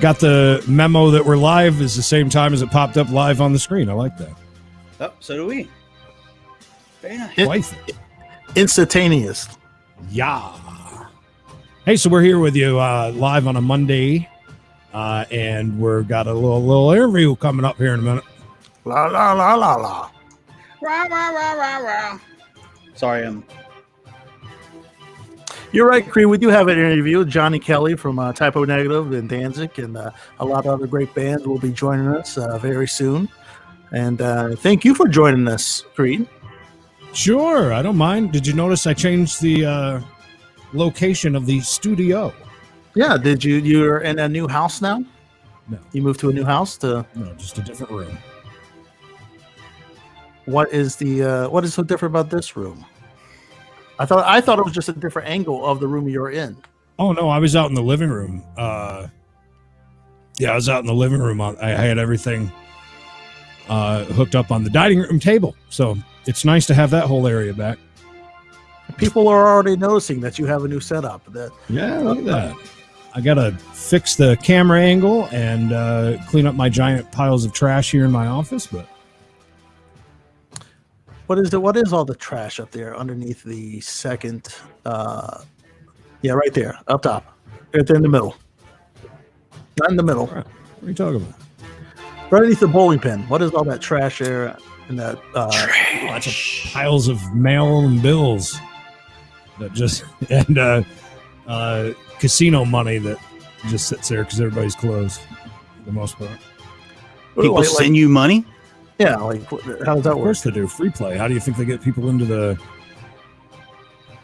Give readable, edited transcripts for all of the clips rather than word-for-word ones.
Got the memo that we're live is the same time as it popped up live on the screen. I like that. Oh, so do we. Very nice. Twice. Instantaneous. Yeah. Hey, so we're here with you live on a Monday, and we're got a little interview coming up here in a minute. La la la la la. Rah, rah, rah, rah, rah. Sorry, You're right, Creed. We do have an interview with Johnny Kelly from Typo Negative and Danzig, and a lot of other great bands will be joining us very soon. And thank you for joining us, Creed. Sure, I don't mind. Did you notice I changed the location of the studio? Yeah, did you? You're in a new house now? No. You moved to a new house to? No, just a different room. What is so different about this room? I thought it was just a different angle of the room you're in. Oh no, I was out in the living room. I was out in the living room. I had everything hooked up on the dining room table, so it's nice to have that whole area back. People are already noticing that you have a new setup. Yeah, look at that. I gotta fix the camera angle and clean up my giant piles of trash here in my office, but. What is all the trash up there underneath the second? Right there, up top, right there in the middle. Not in the middle. What are you talking about? Right underneath the bowling pin. What is all that trash there? In that lots of piles of mail and bills that just and casino money that just sits there because everybody's closed for the most part. People send you money? Yeah, like how does that work? Of course they do. Free play. How do you think they get people into the...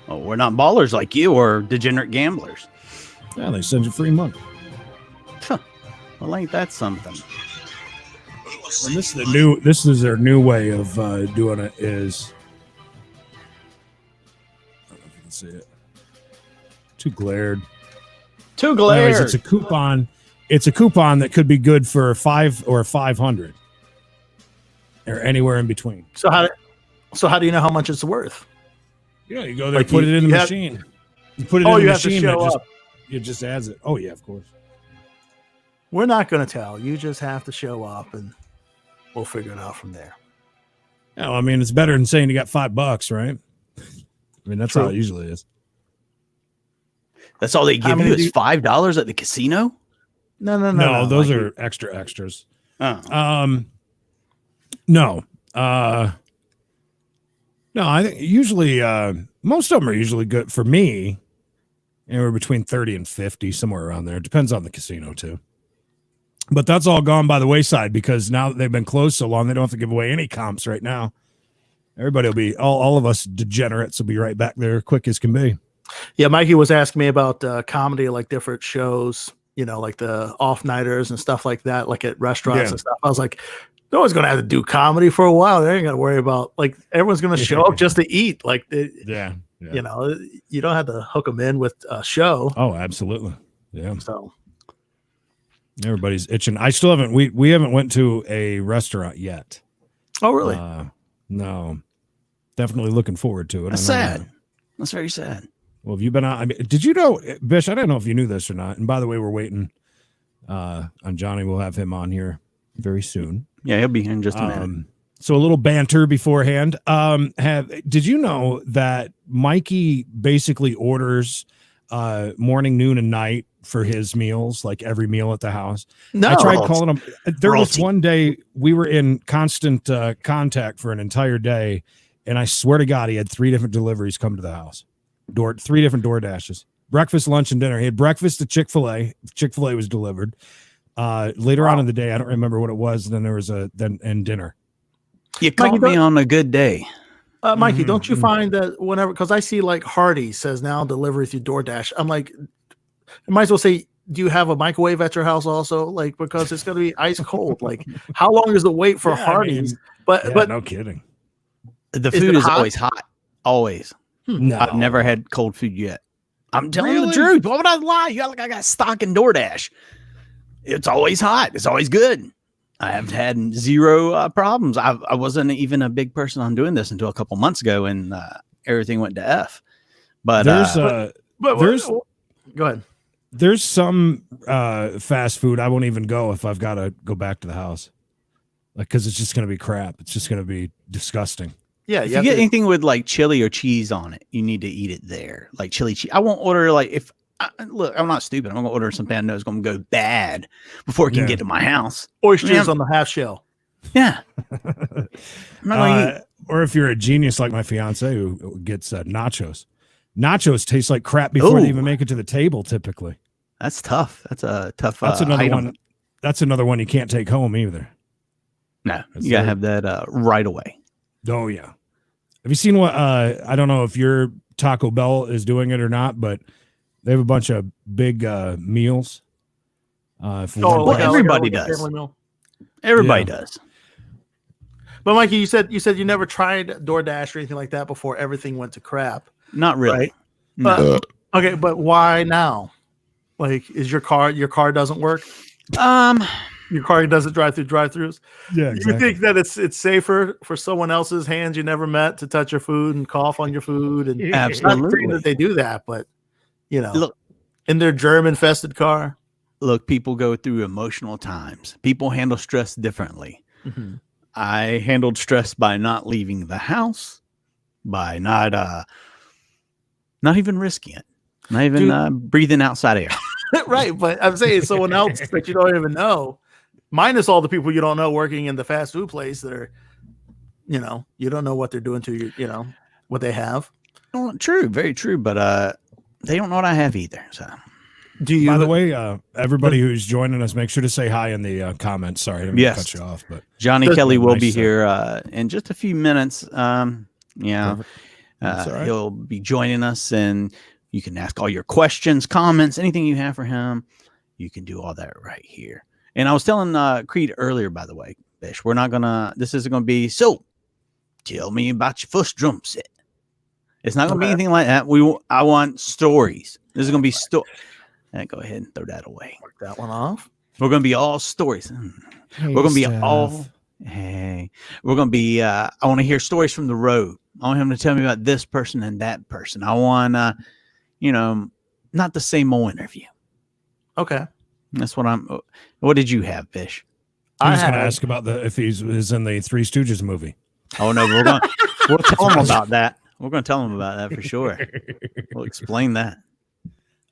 Oh, we're not ballers like you or degenerate gamblers. Yeah, they send you free money. Huh. Well, ain't that something? And this is their new way of doing it is... I don't know if you can see it. Too glared. Anyways, it's a coupon. It's a coupon that could be good for 5 or 500. Or anywhere in between. So how do you know how much it's worth? Yeah, you go there, like put it in the machine. You put it in the machine. It just adds it. Oh yeah, of course. We're not going to tell. You just have to show up, and we'll figure it out from there. Yeah, well, I mean, it's better than saying you got $5, right? I mean, that's how it usually is. That's all they give you is $5 at the casino? No. Those are extras. Oh. No. I think usually most of them are usually good for me. Anywhere between 30 and 50, somewhere around there. It depends on the casino too. But that's all gone by the wayside because now that they've been closed so long, they don't have to give away any comps right now. Everybody will be all of us degenerates will be right back there quick as can be. Yeah, Mikey was asking me about comedy, like different shows, like the off-nighters and stuff like that, like at restaurants and stuff. I was like, no one's going to have to do comedy for a while. They ain't going to worry about, like, everyone's going to show up just to eat. Like, you don't have to hook them in with a show. Oh, absolutely. Yeah. So everybody's itching. I still haven't, we haven't went to a restaurant yet. Oh, really? No. Definitely looking forward to it. That's sad. That's very sad. Well, have you been out? I mean, did you know, Bish, I don't know if you knew this or not. And by the way, we're waiting on Johnny. We'll have him on here very soon. Yeah, he'll be here in just a minute. So a little banter beforehand. Did you know that Mikey basically orders morning, noon, and night for his meals, like every meal at the house? No. I tried calling him. There was one day we were in constant contact for an entire day, and I swear to God, he had 3 different deliveries come to the house. 3 different door dashes. Breakfast, lunch, and dinner. He had breakfast at Chick-fil-A. Chick-fil-A was delivered. Later on in the day, I don't remember what it was. Then there was and dinner. You caught me on a good day. Mikey, don't you find that whenever, because I see like Hardee's says now delivery through DoorDash. I'm like, I might as well say, do you have a microwave at your house also? Like, because it's going to be ice cold. Like, how long is the wait for Hardee's? But no kidding. The food is always hot. Always. No. I've never had cold food yet. I'm telling you the truth. Why would I lie? I got stock in DoorDash. It's always hot. It's always good. I have had zero problems. I wasn't even a big person on doing this until a couple months ago, and everything went to F. But go ahead. There's some fast food I won't even go if I've got to go back to the house, like because it's just gonna be crap. It's just gonna be disgusting. Yeah, If you get anything with like chili or cheese on it, you need to eat it there. Like chili cheese. I won't order look, I'm not stupid. I'm gonna order something I know is gonna go bad before it can get to my house. Oysters on the half shell. Yeah. I'm not gonna eat. Or if you're a genius like my fiance who gets nachos. Nachos taste like crap before they even make it to the table. Typically, that's tough. That's a tough. That's another item. one. That's another one you can't take home either. No, you gotta have that right away. Oh yeah. Have you seen what? I don't know if your Taco Bell is doing it or not, but they have a bunch of big meals. Everybody does. Everybody does. But Mikey, you said you never tried DoorDash or anything like that before everything went to crap. Not really. Right? No. Okay, but why now? Like, is your car doesn't work? Your car doesn't drive through drive-throughs. Yeah, exactly. You think that it's safer for someone else's hands you never met to touch your food and cough on your food? And absolutely, not saying that they do that, but look, in their germ-infested car. Look, people go through emotional times. People handle stress differently. Mm-hmm. I handled stress by not leaving the house, by not even risking it, not even breathing outside air. Right, but I'm saying someone else that you don't even know, minus all the people you don't know working in the fast food place that are, you don't know what they're doing to you, what they have. Well, true, very true, but they don't know what I have either. So, by the way, everybody who's joining us, make sure to say hi in the comments. Sorry, I didn't cut you off, but Johnny Kelly will be here in just a few minutes. He'll be joining us, and you can ask all your questions, comments, anything you have for him. You can do all that right here. And I was telling Creed earlier, by the way, Bish, this isn't gonna be, so tell me about your first drum set. It's not gonna be anything like that. I want stories. This is gonna be go ahead and throw that away. Work that one off. We're gonna be all stories. Hey, we're gonna be we're gonna be I want to hear stories from the road. I want him to tell me about this person and that person. I want not the same old interview. Okay. That's what what did you have, Bish? I was going to ask about if he's in the Three Stooges movie. Oh no, we'll tell him about that. We're going to tell him about that for sure. We'll explain that.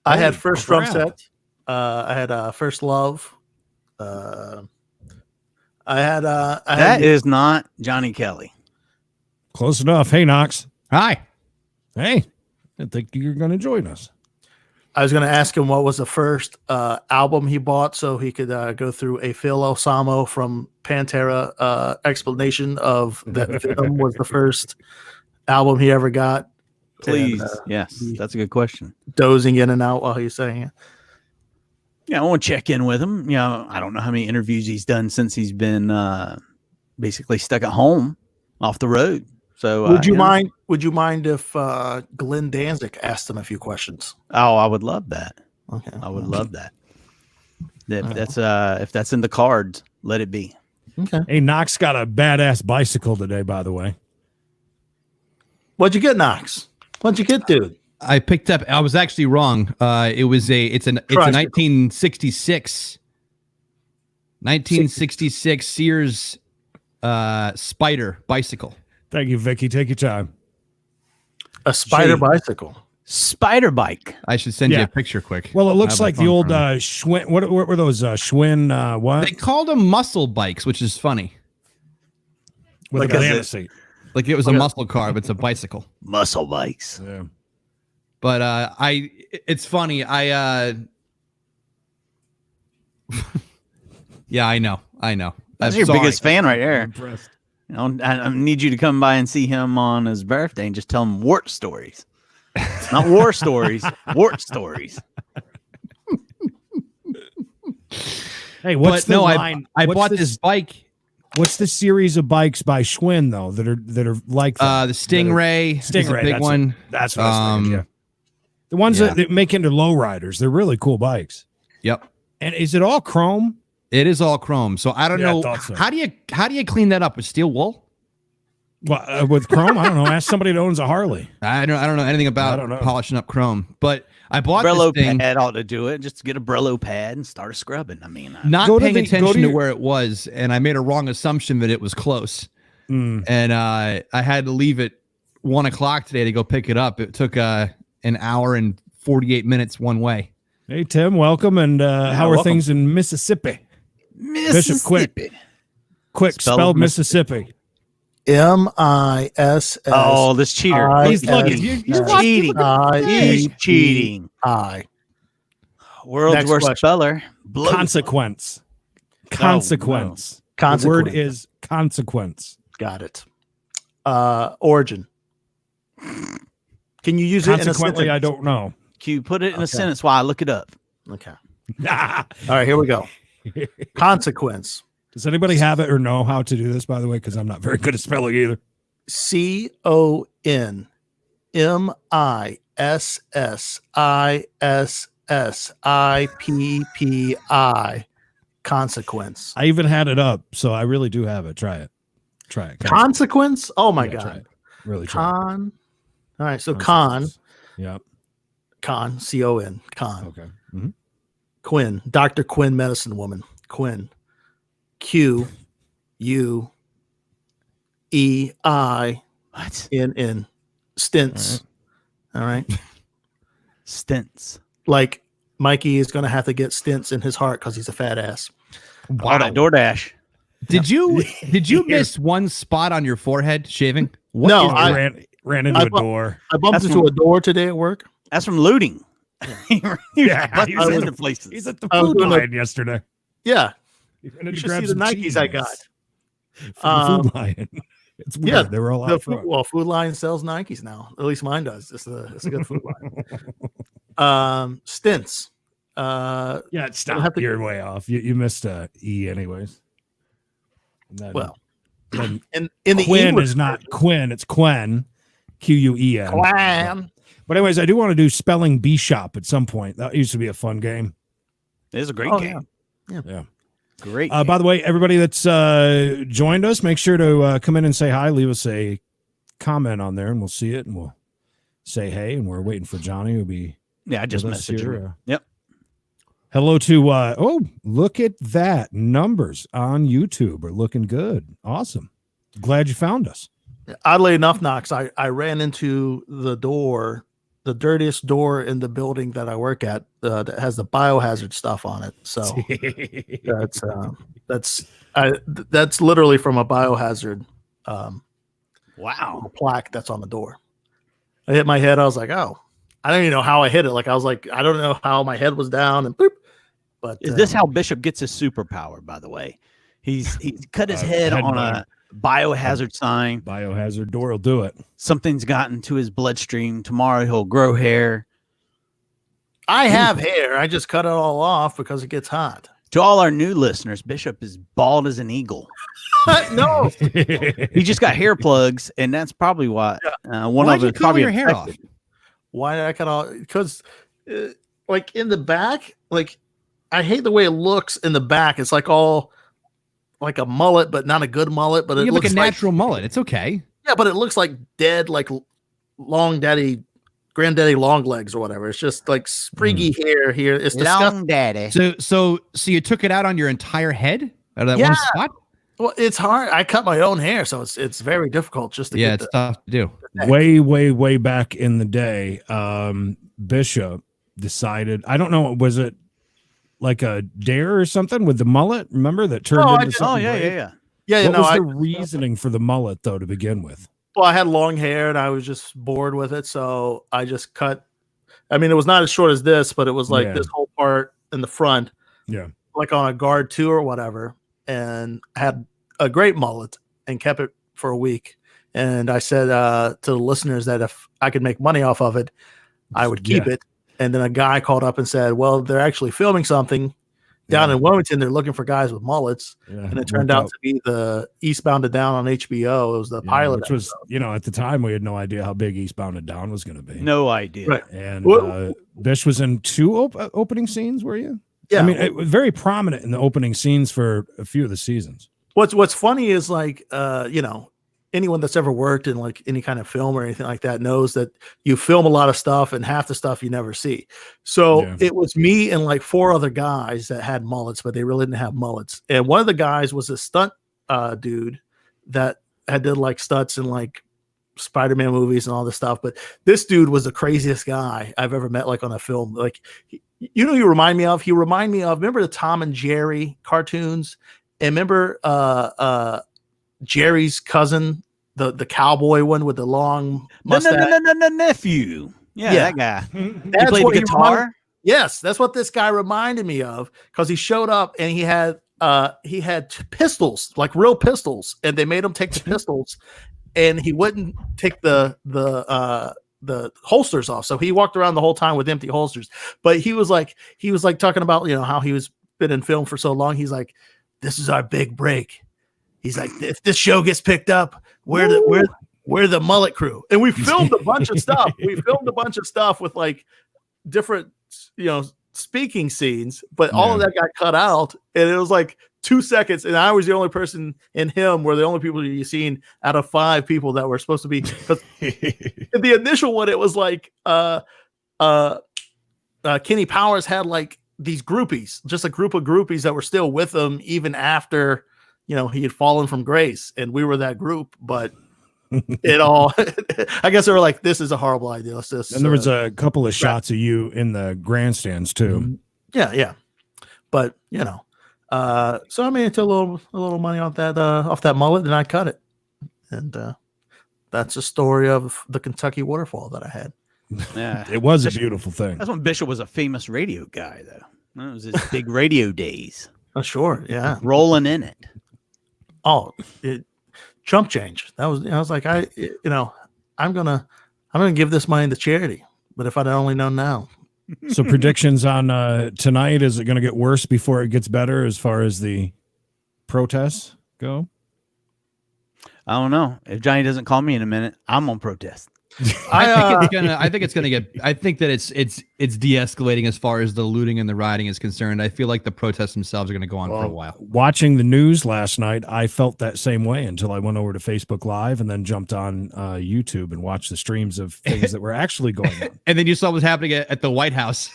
I had first drum set. I had First Love. That is not Johnny Kelly. Close enough. Hey, Knox. Hi. Hey, I think you're going to join us. I was going to ask him what was the first album he bought so he could go through a Phil Osamo from Pantera explanation of that film was the first album he ever got. Please. And, yes, that's a good question. Dozing in and out while he's saying it. Yeah, I want to check in with him. I don't know how many interviews he's done since he's been basically stuck at home off the road. So would you mind? Would you mind if Glenn Danzig asked him a few questions? Oh, I would love that. Okay, I would love that. If that's in the cards, let it be. Okay. Hey, Knox got a badass bicycle today, by the way. What'd you get, Knox? What'd you get, dude? I picked up. I was actually wrong. It's a 1966 Sears Spider bicycle. Thank you, Vicky. Take your time. A spider bicycle. Spider bike. I should send you a picture quick. Well, it looks like the old Schwinn. What were those Schwinn? What? They called them muscle bikes, which is funny. With a banana seat. Like it was a muscle car, but it's a bicycle. Muscle bikes. Yeah. But it's funny. Yeah, I know. That's your biggest fan right there. Impressed. I need you to come by and see him on his birthday and just tell him wart stories. Not war stories, wart stories. Hey, what's the line? I bought this bike. What's the series of bikes by Schwinn though that are like the Stingray? Stingray, big one. That's what I was thinking. Yeah. The ones that make into lowriders. They're really cool bikes. Yep. And is it all chrome? It is all chrome. So I don't know. So. How do you clean that up with steel wool? Well, with chrome, I don't know. Ask somebody that owns a Harley. I don't know anything about polishing up chrome. But I bought Brillo this thing, pad ought to do it. Just get a Brillo pad and start scrubbing. I mean, not Go to paying the- go attention to to your- where it was, and I made a wrong assumption that it was close. And I had to leave at 1 o'clock today to go pick it up. It took an hour and 48 minutes one way. Hey, Tim, welcome. And how are welcome. things in Mississippi? Bishop, quick, Spell spell of Mississippi. MISS. Oh, this cheater. He's looking. you're cheating. He's cheating. World's Next worst question. speller. Blow. Consequence. Consequence. The word is consequence. Got it. Origin. Can you use it in a Consequently, sentence? I don't know. Can you put it in a sentence while I look it up? Okay. All right, here we go. Consequence. Does anybody have it or know how to do this, by the way? Because I'm not very good at spelling either. CONMISSISSIPPI. Consequence. I even had it up, so I really do have it. Try it. Try it. Consequence? Oh my Yeah, try God. it. Really try it. Con. All right, so Consequence. Yep. con, C-O-N, con. Okay. Mhm. Quinn, Dr. Quinn, medicine woman. Quinn. Q-U-E-I-N-N. What? Stints. All right. Stints. Like Mikey is going to have to get stints in his heart because he's a fat ass. Wow. That DoorDash. Did you miss one spot on your forehead shaving? What No, is- I ran into I a door. I bumped That's into a door today at work. That's from looting. Yeah, Buttons he's into places. He's at the I was food doing line yesterday. Yeah. He went in You to should grab see the some Nikes I cheese got. from the food line. It's weird. Yeah, They were all The out front. Food Line sells Nikes now. At least mine does. It's a good food line. Stints. Yeah, have stop. to- You're way off. You missed a E anyways. And then- Well, then in the Quinn English is not Quinn. It's Quen. Q-U-E-N. Quinn. But anyways, I do want to do spelling B-Shop at some point. That used to be a fun game. It is a great Oh, game. Yeah. Great. By the way, everybody that's joined us, make sure to come in and say hi. Leave us a comment on there, and we'll see it, and we'll say hey. And we're waiting for Johnny, who'll be Yeah, I just with us messaged here. you. Yep. Hello to oh, look at that. Numbers on YouTube are looking good. Awesome. Glad you found us. Oddly enough, Knox, I ran into the door, the dirtiest door in the building that I work at that has the biohazard stuff on it. So that's literally from a biohazard Wow. plaque that's on the door. I hit my head. I was like, oh, I don't even know how I hit it. Like I was like, I don't know how my head was down and boop. But Is this how Bishop gets his superpower, by the way? He's cut his head head on butter. a biohazard sign. Biohazard door will do it. Something's gotten to his bloodstream. Tomorrow he'll grow hair. I have hair? I just cut it all off because it gets hot. To all our new listeners, Bishop is bald as an eagle. No, He just got hair plugs, and that's probably why one Why'd of you it cut all probably your hair off? infected. why did I cut all? Because like in the back, like I hate the way it looks in the back. It's like all like a mullet, but not a good mullet. But You it have like looks a natural mullet. It's okay. yeah, but it looks like dead, like long daddy, granddaddy long legs or whatever. It's just like spriggy hair here. It's disgusting. Long daddy. So you took it out on your entire head out of that one Yeah. spot? Well, it's hard. I cut my own hair, so it's very difficult just to Yeah, get it's the, tough to do. way back in the day, Bishop decided, I don't know, was it like a dare or something with the mullet? Remember that turned No, I into didn't. something? Oh, yeah, great? yeah. yeah. You What know, was I, the reasoning for the mullet though to begin with? well, I had long hair and I was just bored with it, so I just cut. I mean, it was not as short as this, but it was like Yeah. this whole part in the front, Yeah. like on a guard 2 or whatever, and I had a great mullet and kept it for a week. And I said to the listeners that if I could make money off of it, I would keep it. And then a guy called up and said, well, they're actually filming something down in Wilmington. They're looking for guys with mullets. Yeah. And it turned out to be the Eastbound and Down on HBO. It was the pilot. which was, at the time we had no idea how big Eastbound and Down was going to be. No idea. Right. And Well- Bish was in 2 opening scenes, were you? Yeah. I mean, it was very prominent in the opening scenes for a few of the seasons. What's funny is like, anyone that's ever worked in like any kind of film or anything like that knows that you film a lot of stuff and half the stuff you never see. So it was me and like 4 other guys that had mullets, but they really didn't have mullets. And one of the guys was a stunt dude that had did like stunts in like Spider-Man movies and all this stuff. But this dude was the craziest guy I've ever met, like on a film. Like, you know, he reminded me of, remember the Tom and Jerry cartoons? And remember Jerry's cousin, the cowboy one with the long mustache? No, nephew. Yeah, that guy. That's he played the guitar? Yes, that's what this guy reminded me of, because he showed up and he had pistols, like real pistols, and they made him take the pistols, and he wouldn't take the holsters off. So he walked around the whole time with empty holsters. But he was like talking about, you know, how he was been in film for so long. He's like, this is our big break. He's like, if this show gets picked up, we're the mullet crew. And we filmed a bunch of stuff. We filmed a bunch of stuff with like different, you know, speaking scenes, but all of that got cut out. And it was like 2 seconds. And I was the only person, and him were the only people you seen out of 5 people that were supposed to be. In the initial one, it was like Kenny Powers had like these groupies, just a group of groupies that were still with him even after, you know, he had fallen from grace, and we were that group. But it all, I guess they were like, this is a horrible idea. Let's just, and there was a couple of shots of you in the grandstands too. Yeah. But you know, so I made a little money off that mullet, and I cut it. And that's a story of the Kentucky waterfall that I had. Yeah, it was a beautiful thing. That's when Bishop was a famous radio guy, though. That was his big radio days. Oh, sure, yeah, rolling in it. Oh, chump change. That was. I was like, I'm gonna give this money to charity. But if I'd only known now. So predictions on tonight: is it going to get worse before it gets better as far as the protests go? I don't know. If Johnny doesn't call me in a minute, I'm on protest. I think it's de-escalating as far as the looting and the rioting is concerned. I feel like the protests themselves are going to go on for a while. Watching the news last night, I felt that same way until I went over to Facebook Live and then jumped on YouTube and watched the streams of things that were actually going on. And then you saw what's happening at the White House.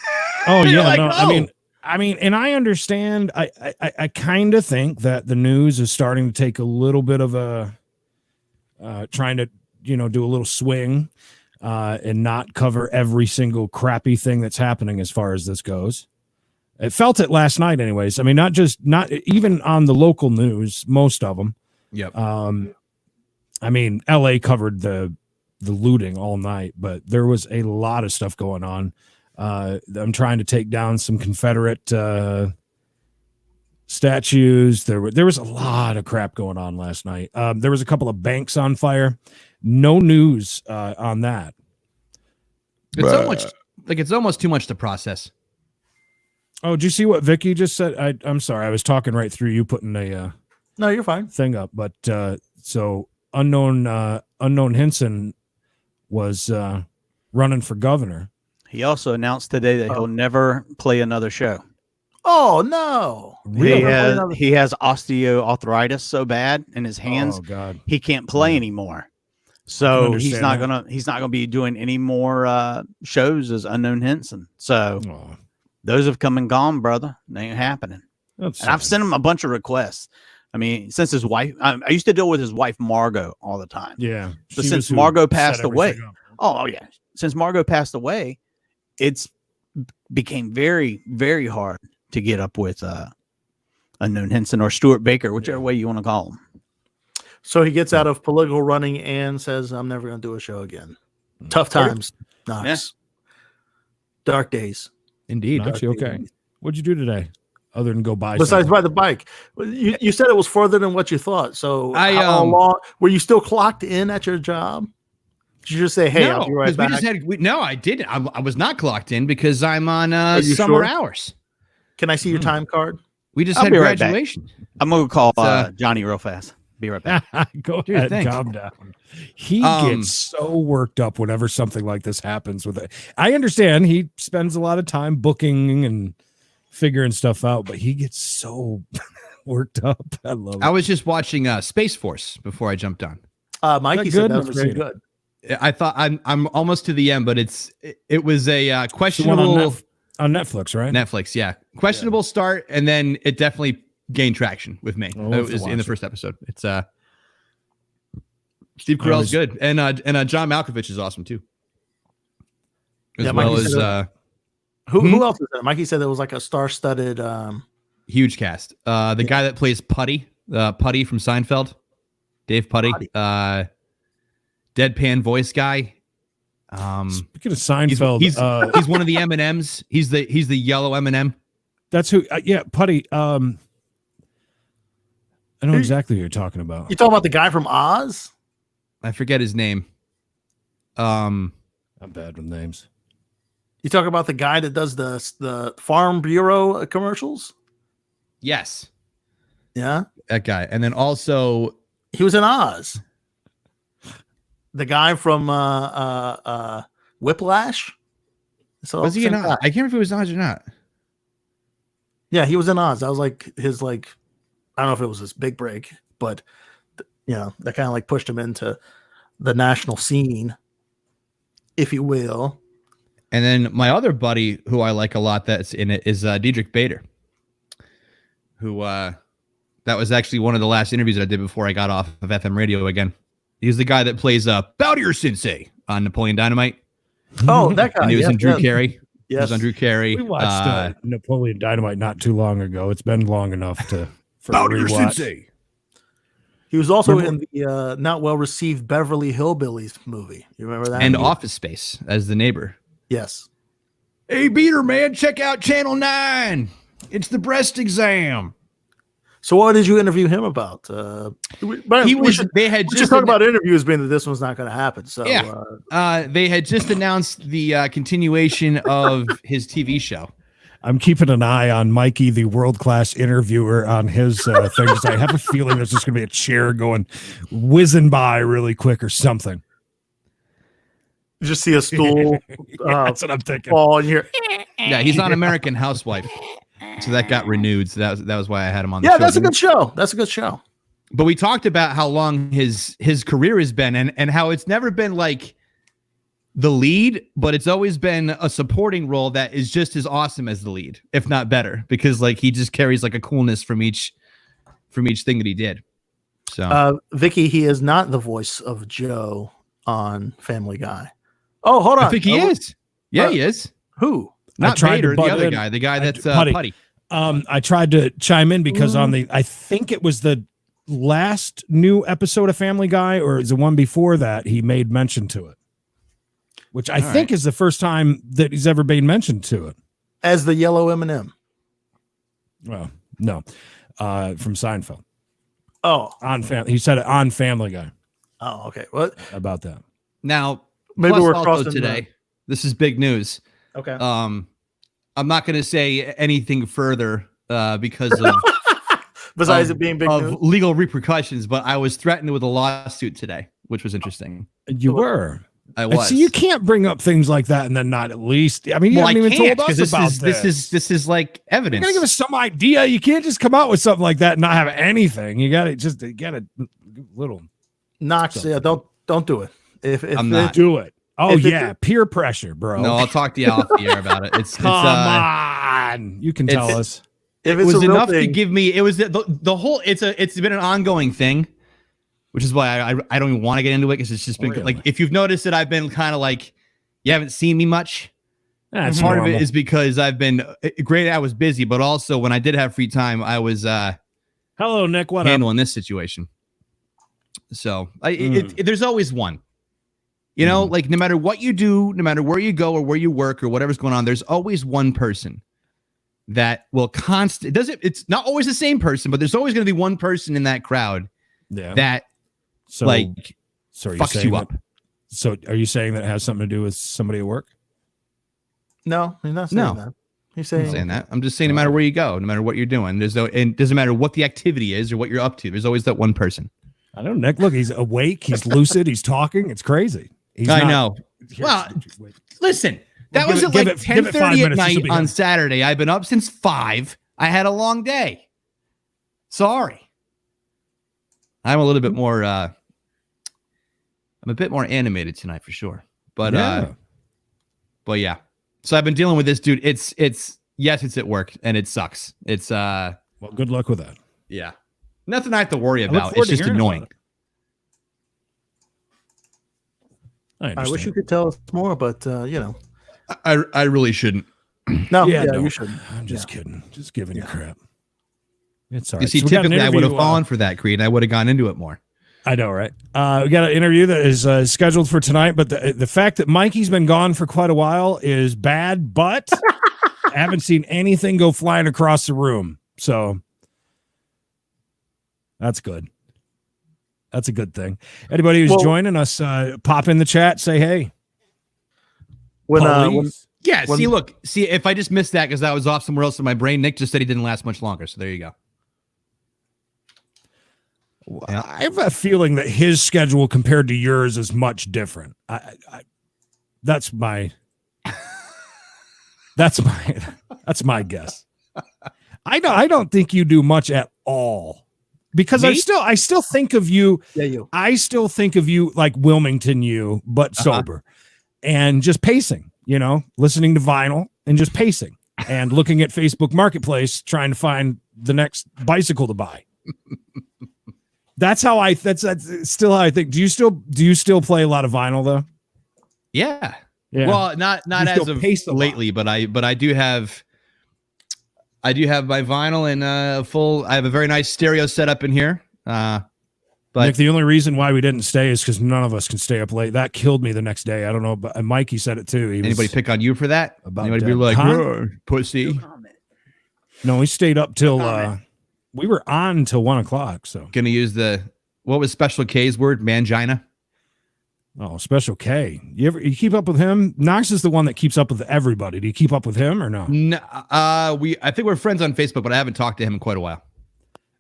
Oh yeah, like, no, oh. I mean, and I understand. I kind of think that the news is starting to take a little bit of a trying to, you know, do a little swing and not cover every single crappy thing that's happening as far as this goes. It felt it last night anyways. I mean, not even on the local news, most of them. Yep. I mean, LA covered the looting all night, but there was a lot of stuff going on. I'm trying to take down some Confederate statues. There was a lot of crap going on last night. There was a couple of banks on fire. No news on that. It's almost too much to process. Oh, did you see what Vicky just said? I'm sorry, I was talking right through you putting a no, you're fine thing up. But so unknown Henson was running for governor. He also announced today that he'll never play another show. Oh no! Really? He has osteoarthritis so bad in his hands. Oh God! He can't play anymore. So he's not gonna be doing any more shows as Unknown Henson. So those have come and gone, brother. They ain't happening. And I've sent him a bunch of requests. I mean, since his wife, I used to deal with his wife Margot all the time. Yeah. But since Margot passed away, since Margot passed away, it's became very, very hard to get up with Unknown Henson or Stuart Baker, whichever way you want to call him. So he gets out of political running and says, I'm never going to do a show again. Tough times. Knox. Yeah. Dark days. Indeed. Knox, you okay? What'd you do today other than go buy besides ride the bike? You said it was further than what you thought. So how long were you still clocked in at your job? Did you just say, hey, I'll be right back? No, I didn't. I was not clocked in because I'm on summer hours. Can I see your time card? We just had graduation. Right, I'm going to call Johnny real fast. Be right back. Go ahead, calm down. He gets so worked up whenever something like this happens with it. I understand he spends a lot of time booking and figuring stuff out, but he gets so worked up. I love it. I was just watching Space Force before I jumped on. Mikey said that was very good. I thought I'm almost to the end, but it was a questionable on Netflix, right? Netflix, yeah, questionable start, and then it definitely gained traction with me. It was in the first episode. It's Steve Carell's good, and John Malkovich is awesome too. As well as who else is there? Mikey said there was like a star-studded huge cast. The guy that plays Putty, Putty from Seinfeld, Dave Putty. Deadpan voice guy. Speaking of Seinfeld, he's one of the M&Ms. He's the yellow M&M. That's who. Yeah, Putty. I know exactly who you're talking about. You talking about the guy from Oz? I forget his name. I'm bad with names. You talk about the guy that does the Farm Bureau commercials? Yes. Yeah, that guy. And then also he was in Oz. The guy from Whiplash. So was he in Oz? I can't remember if it was Oz or not. Yeah, he was in Oz. That was like his I don't know if it was his big break, but that kind of like pushed him into the national scene, if you will. And then my other buddy who I like a lot that's in it is Diedrich Bader, who that was actually one of the last interviews that I did before I got off of FM radio again. He's the guy that plays Bowdier Sensei on Napoleon Dynamite. Oh, that guy. And he was in Drew Carey. Yes. He was on Drew Carey. We watched Napoleon Dynamite not too long ago. It's been long enough for Bowdier rewatch. Sensei. He was also in the not well received Beverly Hillbillies movie. You remember that? And Office Space as the neighbor. Yes. Hey, Beater man, check out Channel 9. It's the breast exam. So what did you interview him about? They had just talked about interviews being that this one's not going to happen. So yeah, they had just announced the continuation of his TV show. I'm keeping an eye on Mikey, the world-class interviewer, on his things. I have a feeling there's just going to be a chair going whizzing by really quick or something. You just see a stool. That's what I'm thinking. Fall in here. Yeah, he's on American Housewife. So that got renewed. So that was why I had him on the show. Yeah, that's a good show. That's a good show. But we talked about how long his career has been and how it's never been like the lead, but it's always been a supporting role that is just as awesome as the lead, if not better, because like he just carries like a coolness from each thing that he did. So Vicky, he is not the voice of Joe on Family Guy. Oh, hold on. I think he is. Yeah, he is. Who? Not Bader, the other guy, the guy that's Putty. I tried to chime in because I think it was the last new episode of Family Guy, or is the one before that, he made mention to it, which I think is the first time that he's ever made mention to it. As the yellow M&M. Well, no, from Seinfeld. Oh, he said it on Family Guy. Oh, okay. What about that? Now, maybe we're crossing today. This is big news. Okay. I'm not going to say anything further because of besides it being big news? Legal repercussions, but I was threatened with a lawsuit today, which was interesting. You were. I was. See, you can't bring up things like that and then not at least. I mean, you haven't even told us about this. This is like evidence. You gotta give us some idea. You can't just come out with something like that and not have anything. You gotta get a little. Knox, yeah, don't do it. If I'm not do it. Oh yeah, peer pressure, bro. No, I'll talk to you off the air about it. Come on, you can tell us. If it was enough to give me, it was the whole. It's been an ongoing thing, which is why I don't even want to get into it because it's just been like if you've noticed that I've been kind of like you haven't seen me much. That's part normal. of it is because I've been great. I was busy, but also when I did have free time, I was hello Nick. What handling this situation? So there's always one. You know, like no matter what you do, no matter where you go or where you work or whatever's going on, there's always one person that will it's not always the same person, but there's always going to be one person in that crowd that fucks you up. So are you saying that it has something to do with somebody at work? No, he's not saying that. He's saying that. I'm just saying no matter where you go, no matter what you're doing, and it doesn't matter what the activity is or what you're up to. There's always that one person. I don't know, Nick. Look, he's awake. He's lucid. He's talking. It's crazy. I know. Well, listen, that was at like 10:30 at night on Saturday. I've been up since 5. I had a long day. Sorry. I'm a little bit more I'm a bit more animated tonight for sure. But Yeah. yeah. So I've been dealing with this, dude. It's at work and it sucks. It's Well, good luck with that. yeah. Nothing I have to worry look about. forward It's to just hearing annoying. About I wish you could tell us more, but I really shouldn't. no, Yeah, yeah, no, you shouldn't. I'm just kidding. Just giving you crap. It's all right. You see, So we got an typically I would have interview, fallen for that, Creed, and I would have gone into it more. I know, right? We got an interview that is scheduled for tonight, but the fact that Mikey's been gone for quite a while is bad, but I haven't seen anything go flying across the room. So that's good. That's a good thing. Anybody who's joining us, pop in the chat, say hey. Yeah, see, if I just missed that because I was off somewhere else in my brain, Nick just said he didn't last much longer. So there you go. Yeah. I have a feeling that his schedule compared to yours is much different. That's my my guess. I don't think you do much at all because Me? I still think of you. Yeah, you. I still think of you like Wilmington, you, but sober and just pacing, listening to vinyl and just pacing and looking at Facebook Marketplace, trying to find the next bicycle to buy. That's still how I think. Do you still play a lot of vinyl though? Yeah. Yeah. Well, not as of lately, but I do have my vinyl and I have a very nice stereo setup in here. But Nick, the only reason why we didn't stay is because none of us can stay up late. That killed me the next day. I don't know, but Mikey said it too. Anybody pick on you for that? Anybody be like, pussy? No, we stayed up till we were on till 1 o'clock. So gonna use what was Special K's word? Mangina. Oh, Special K. You keep up with him? Knox is the one that keeps up with everybody. Do you keep up with him or no? No, I think we're friends on Facebook, but I haven't talked to him in quite a while.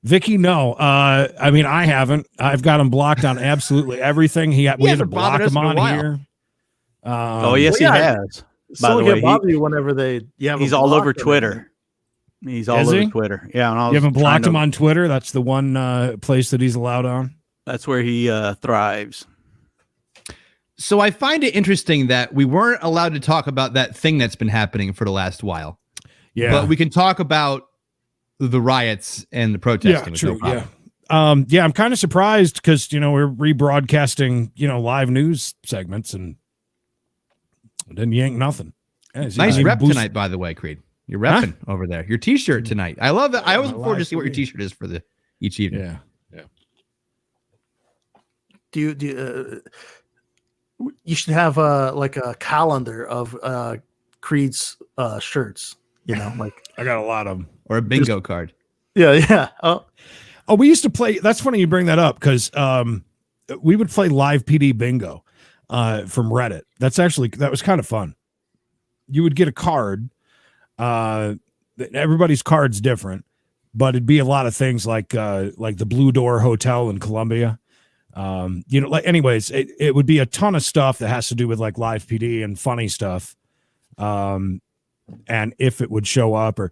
Vicky, no. I mean, I haven't. I've got him blocked on absolutely everything. We had to block him on here. Yes, he has. By the way, bother you whenever he's all over Twitter. He's all over Twitter. Yeah, and you haven't blocked him on Twitter. That's the one place that he's allowed on. That's where he thrives. So I find it interesting that we weren't allowed to talk about that thing that's been happening for the last while. Yeah, but we can talk about the riots and the protesting. Yeah, true. Yeah. I'm kind of surprised because we're rebroadcasting live news segments and then you ain't nothing. Nice rep tonight, by the way, Creed. You're repping over there. Your T-shirt tonight. I love that. I always look forward to see what your T-shirt is for each evening. Yeah. You should have like a calendar of Creed's shirts. Like I got a lot of them. Or a bingo card. Yeah. Oh, we used to play. That's funny you bring that up because we would play live PD bingo from Reddit. That was kind of fun. You would get a card. Everybody's card's different, but it'd be a lot of things like the Blue Door Hotel in Columbia. Anyways, it would be a ton of stuff that has to do with like live PD and funny stuff. And if it would show up or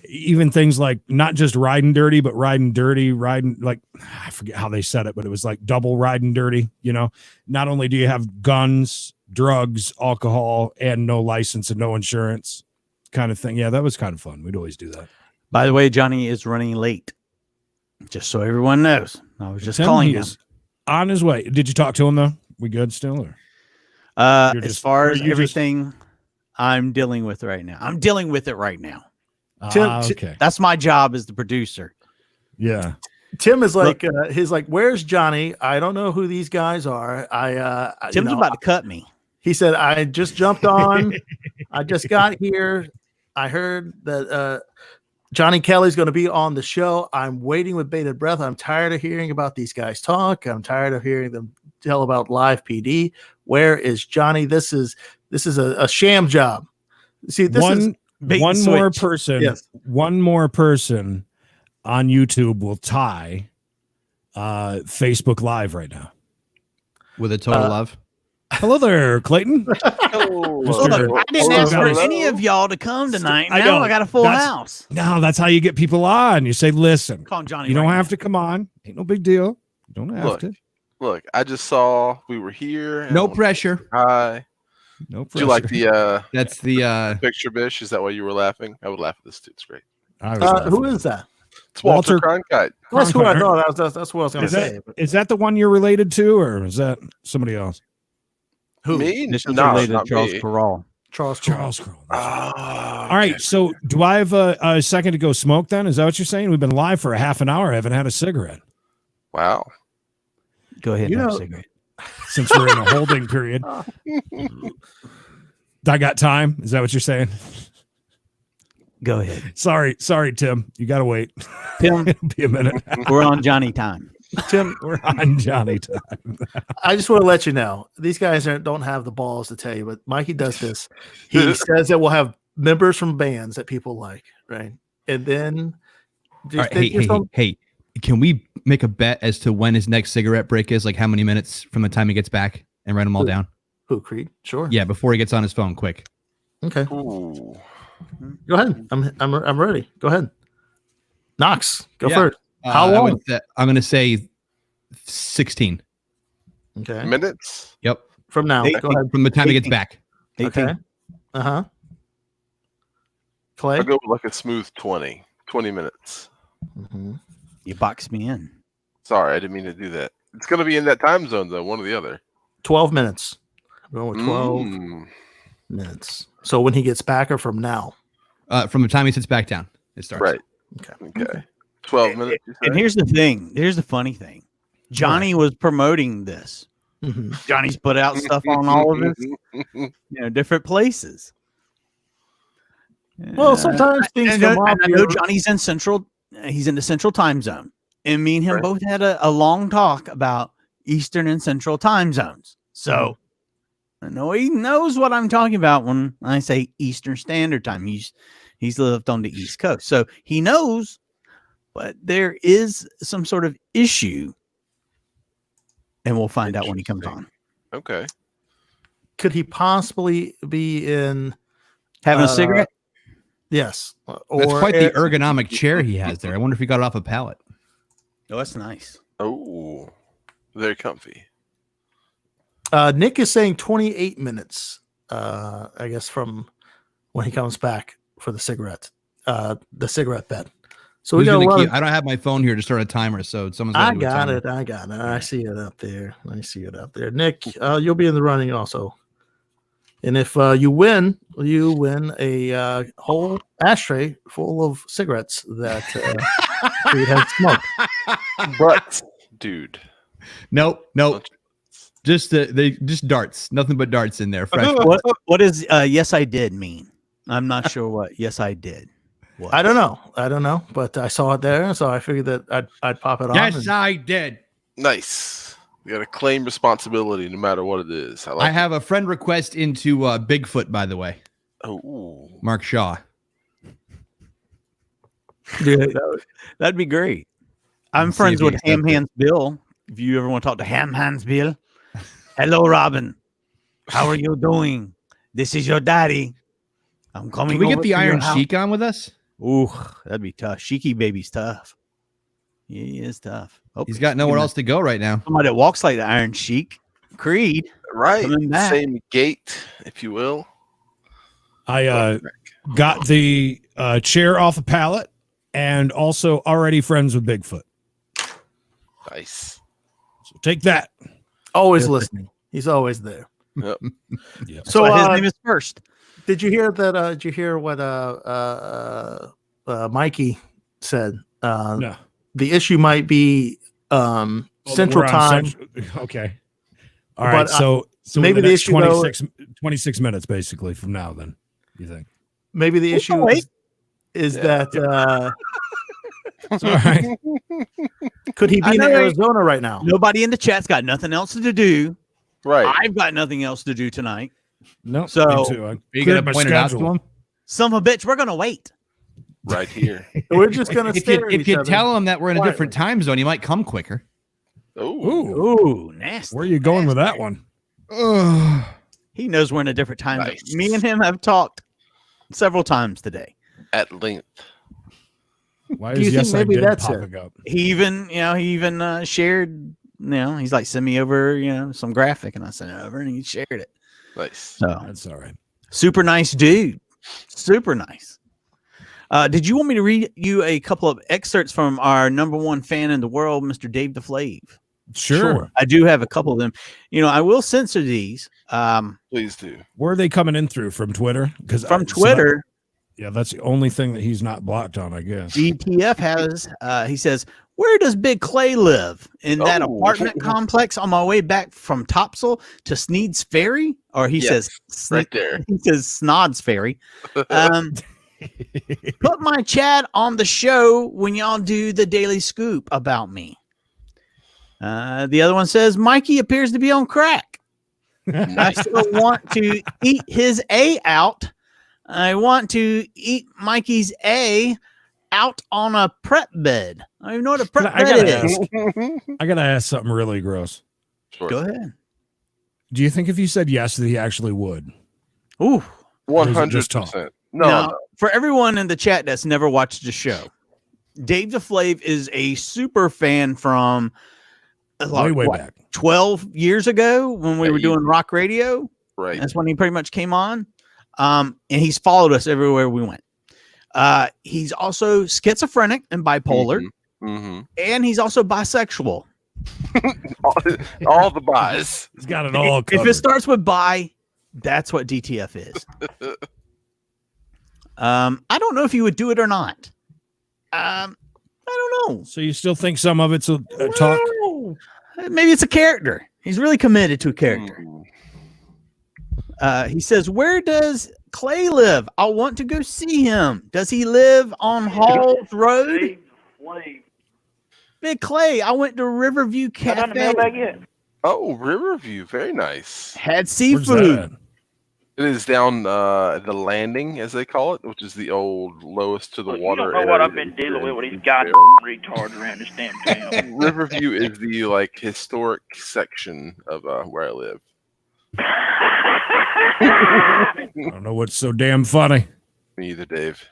even things like not just riding dirty, but riding dirty, like, I forget how they said it, but it was like double riding dirty. Not only do you have guns, drugs, alcohol, and no license and no insurance kind of thing. Yeah, that was kind of fun. We'd always do that. By the way, Johnny is running late. Just so everyone knows. I was just calling him. On his way. Did you talk to him though? We good still? Or? As far as everything I'm dealing with right now. I'm dealing with it right now. Okay. That's my job as the producer. Yeah. Tim is like, he's like, where's Johnny? I don't know who these guys are. Tim's about to cut me. He said, I just jumped on. I just got here. I heard that Johnny Kelly's going to be on the show. I'm waiting with bated breath. I'm tired of hearing about these guys talk. I'm tired of hearing them tell about live PD. Where is Johnny? This is a sham job. See, one more person on YouTube will tie Facebook Live right now with a total love. Hello there, Clayton. I didn't ask for any of y'all to come tonight. Now I got a full house. No, that's how you get people on. You say, listen, Call Johnny. You don't have to come on. Ain't no big deal. You don't have to. Look, I just saw we were here. And No pressure. Hi. No Do you like the That's the picture, Bish? Is that why you were laughing? I would laugh at this too. It's great. Who is that? It's Walter Walter Cronkite. That's who I Cronkite. thought. That's what I was going to say. Is that the one you're related to, or is that somebody else? Who? Me? This is No, related to not Charles me. Perrault. Charles. Charles Crow. Oh, All right. So, do I have a second to go smoke? Then is that what you're saying? We've been live for a half an hour. I haven't had a cigarette Wow. Go ahead, You and have a know- cigarette. since we're in a holding period. I got time. Is that what you're saying? Go ahead, Sorry, Tim. You got to wait. Tim. It'll be a minute. We're on Johnny time. Tim, We're on Johnny time. I just want to let you know these guys don't have the balls to tell you, but Mikey does this. He says that we'll have members from bands that people like, right? And then All right, hey, can we make a bet as to when his next cigarette break is? Like how many minutes from the time he gets back and write them all down? Who, Creed? Sure. Yeah, before he gets on his phone, quick. Okay. Ooh. Go ahead. I'm ready. Go ahead. Knox, go Yeah. first. How long? I'm going to say 16. Okay. Minutes? Yep. From now. Eight- Go ahead. From the time he gets 18. back. 18. Okay. Uh-huh. Clay? I'll go with like a smooth 20 minutes. Mhm. You boxed me in. Sorry, I didn't mean to do that. It's going to be in that time zone, though, one or the other. 12 minutes. I'm going with 12 Mm. minutes. So when he gets back or from now? From the time he sits back down, it starts. Right. Okay. Okay. 12 minutes. you And say? here's the thing. Here's the funny thing. Johnny was promoting this. Mhm. Johnny's put out stuff on all of his, different places. Well, sometimes things And I come up. know here. Johnny's in central. He's in the central time zone, and me and him Right. both had a long talk about Eastern and Central time zones. So I know he knows what I'm talking about when I say Eastern Standard Time. He's lived on the East Coast, so he knows. But there is some sort of issue, and we'll find out when he comes on. Okay. Could he possibly be in? Having a Uh, cigarette? Yes. That's Or quite the ergonomic chair he has there. I wonder if he got it off a pallet. Oh, that's nice. Oh, very comfy. Nick is saying 28 minutes. I guess from when he comes back for the cigarette bet. So we Who's got gonna one. keep- I don't have my phone here to start a timer, so someone's gotta I do a got timer. it. I got it. I see it up there. Nick, you'll be in the running also. And if you win a whole ashtray full of cigarettes that we had smoked. But, dude. Nope. Just just darts. Nothing but darts in there. Fresh. What does yes I did mean? I'm not sure what yes I did was. I don't know, but I saw it there, so I figured that I'd pop it on. Yes, I did. Nice. You got to claim responsibility no matter what it is. I have a friend request into Bigfoot, by the way. Oh, Mark Shaw. That'd be great. I'm Let's see friends if he with Ham accepts it. Hands Bill. If you ever want to talk to Ham Hands Bill, hello, Robin. How are you doing? This is your daddy. I'm coming. Can we get over the to your Iron house." Sheik on with us? Ooh, that'd be tough. Sheiky baby's tough. He is tough. Oh, He's got nowhere else to go right now. Somebody that walks like the Iron Sheik. Creed. right. Coming back. Same gate, if you will. I got the chair off a pallet and also already friends with Bigfoot. Nice. So take that. Always listening. He's always there. Yep. Yeah. So But his name is first. did you hear that? Did you hear what Mikey said? No. The issue might be Central We're on Time. Okay. All right. But, So maybe the the next issue, though- 26 minutes basically from now. Then you think? Maybe the issue wait. is Yeah. that It's all right. could he I be in know. Arizona right now? Nobody in the chat's got nothing else to do. Right. I've got nothing else to do tonight. No. So- me too. I Are you cleared gonna my point it out to schedule. him? Son of a bitch, we're gonna wait. Right here. We're just gonna If stare you, at if you each other. tell him that we're in a quietly. different time zone, he might come quicker. Oh. Ooh, nasty. Where are you going with that one? He knows we're in a different time. zone. Nice. Me and him have talked several times today. At length. Why Do is you think yes I maybe did that's popping up? He even shared he's like, send me over, some graphic, and I sent it over, and he shared it. Nice. So That's all right. super nice dude. Super nice. Did you want me to read you a couple of excerpts from our number one fan in the world, Mr. Dave DeFlave? Sure. I do have a couple of them. I will censor these. Please do. Where are they coming in through? From Twitter? Because From Twitter. Yeah, that's the only thing that he's not blocked on, I guess. DTF has, he says, where does Big Clay live? In that apartment complex on my way back from Topsail to Sneed's Ferry? Or he says, right there. He says Snod's Ferry. Put my Chad on the show when y'all do the Daily Scoop about me. The other one says, Mikey appears to be on crack. I still want to eat his A out. I want to eat Mikey's A out on a prep bed. I don't even know what a prep bed is. I gotta ask something really gross. Sure. Go ahead. Do you think if you said yes that he actually would? Ooh, 100%. No. For everyone in the chat that's never watched the show, Dave DeFlave is a super fan from way back 12 years ago when we were doing rock radio. Right. That's when he pretty much came on. And he's followed us everywhere we went. He's also schizophrenic and bipolar, and he's also bisexual. all the buys. He's got it all covered. If it starts with bi, that's what DTF is. I don't know if you would do it or not. I don't know. So you still think some of it's a talk? Maybe it's a character. He's really committed to a character. He says, where does Clay live? I want to go see him. Does he live on Halls Road? Big Clay, I went to Riverview Cafe. Oh, Riverview. Very nice. Had seafood. It is down the landing, as they call it, which is the old lowest to the water. You don't know what I've been dealing with these goddamn retards around this damn town. Riverview is the historic section of where I live. I don't know what's so damn funny. Me either, Dave.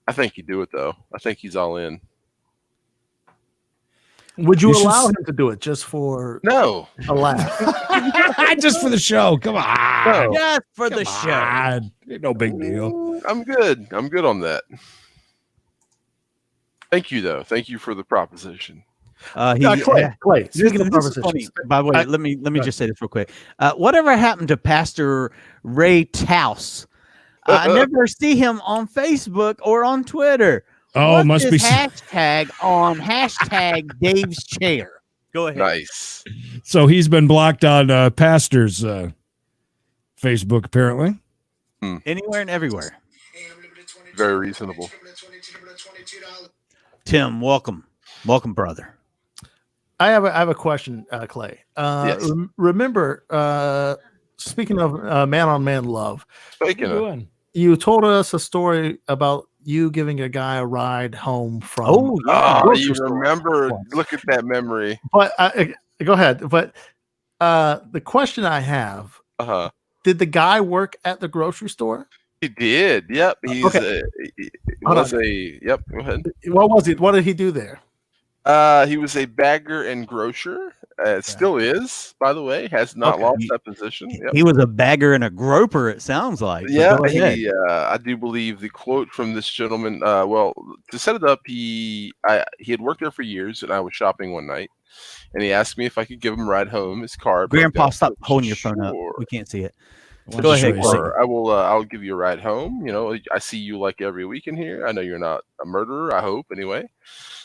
I think he'd do it though. I think he's all in. Would you allow him to do it just for a laugh? Just for the show. Come on. No. Just for the show. Ain't no big deal. I'm good. I'm good on that. Thank you, though. Thank you for the proposition. Clay, speaking of conversations. By the way, let me just say this real quick. Whatever happened to Pastor Ray Taus? I never see him on Facebook or on Twitter. Oh, what must is be hashtag on hashtag Dave's chair. Go ahead. Nice. So he's been blocked on Pastor's Facebook, apparently. Anywhere and everywhere. Very reasonable. Tim, welcome, brother. I have a question, Clay. Yes. Remember, speaking of man-on-man love, you told us a story about you giving a guy a ride home from. Oh, yeah. You remember? Look at that memory. But go ahead. But the question I have: did the guy work at the grocery store? He did. Yep. He's okay. Yep. Go ahead. What was it? What did he do there? He was a bagger and grocer. Still is, by the way. Has not lost that position. Yep. He was a bagger and a groper, it sounds like. Yeah, I do believe the quote from this gentleman. Well, to set it up, he had worked there for years, and I was shopping one night, and he asked me if I could give him a ride home. His car. Grandpa, stop holding your phone up. We can't see it. Go ahead. I will. I'll give you a ride home. I see you like every weekend here. I know you're not a murderer. I hope, anyway.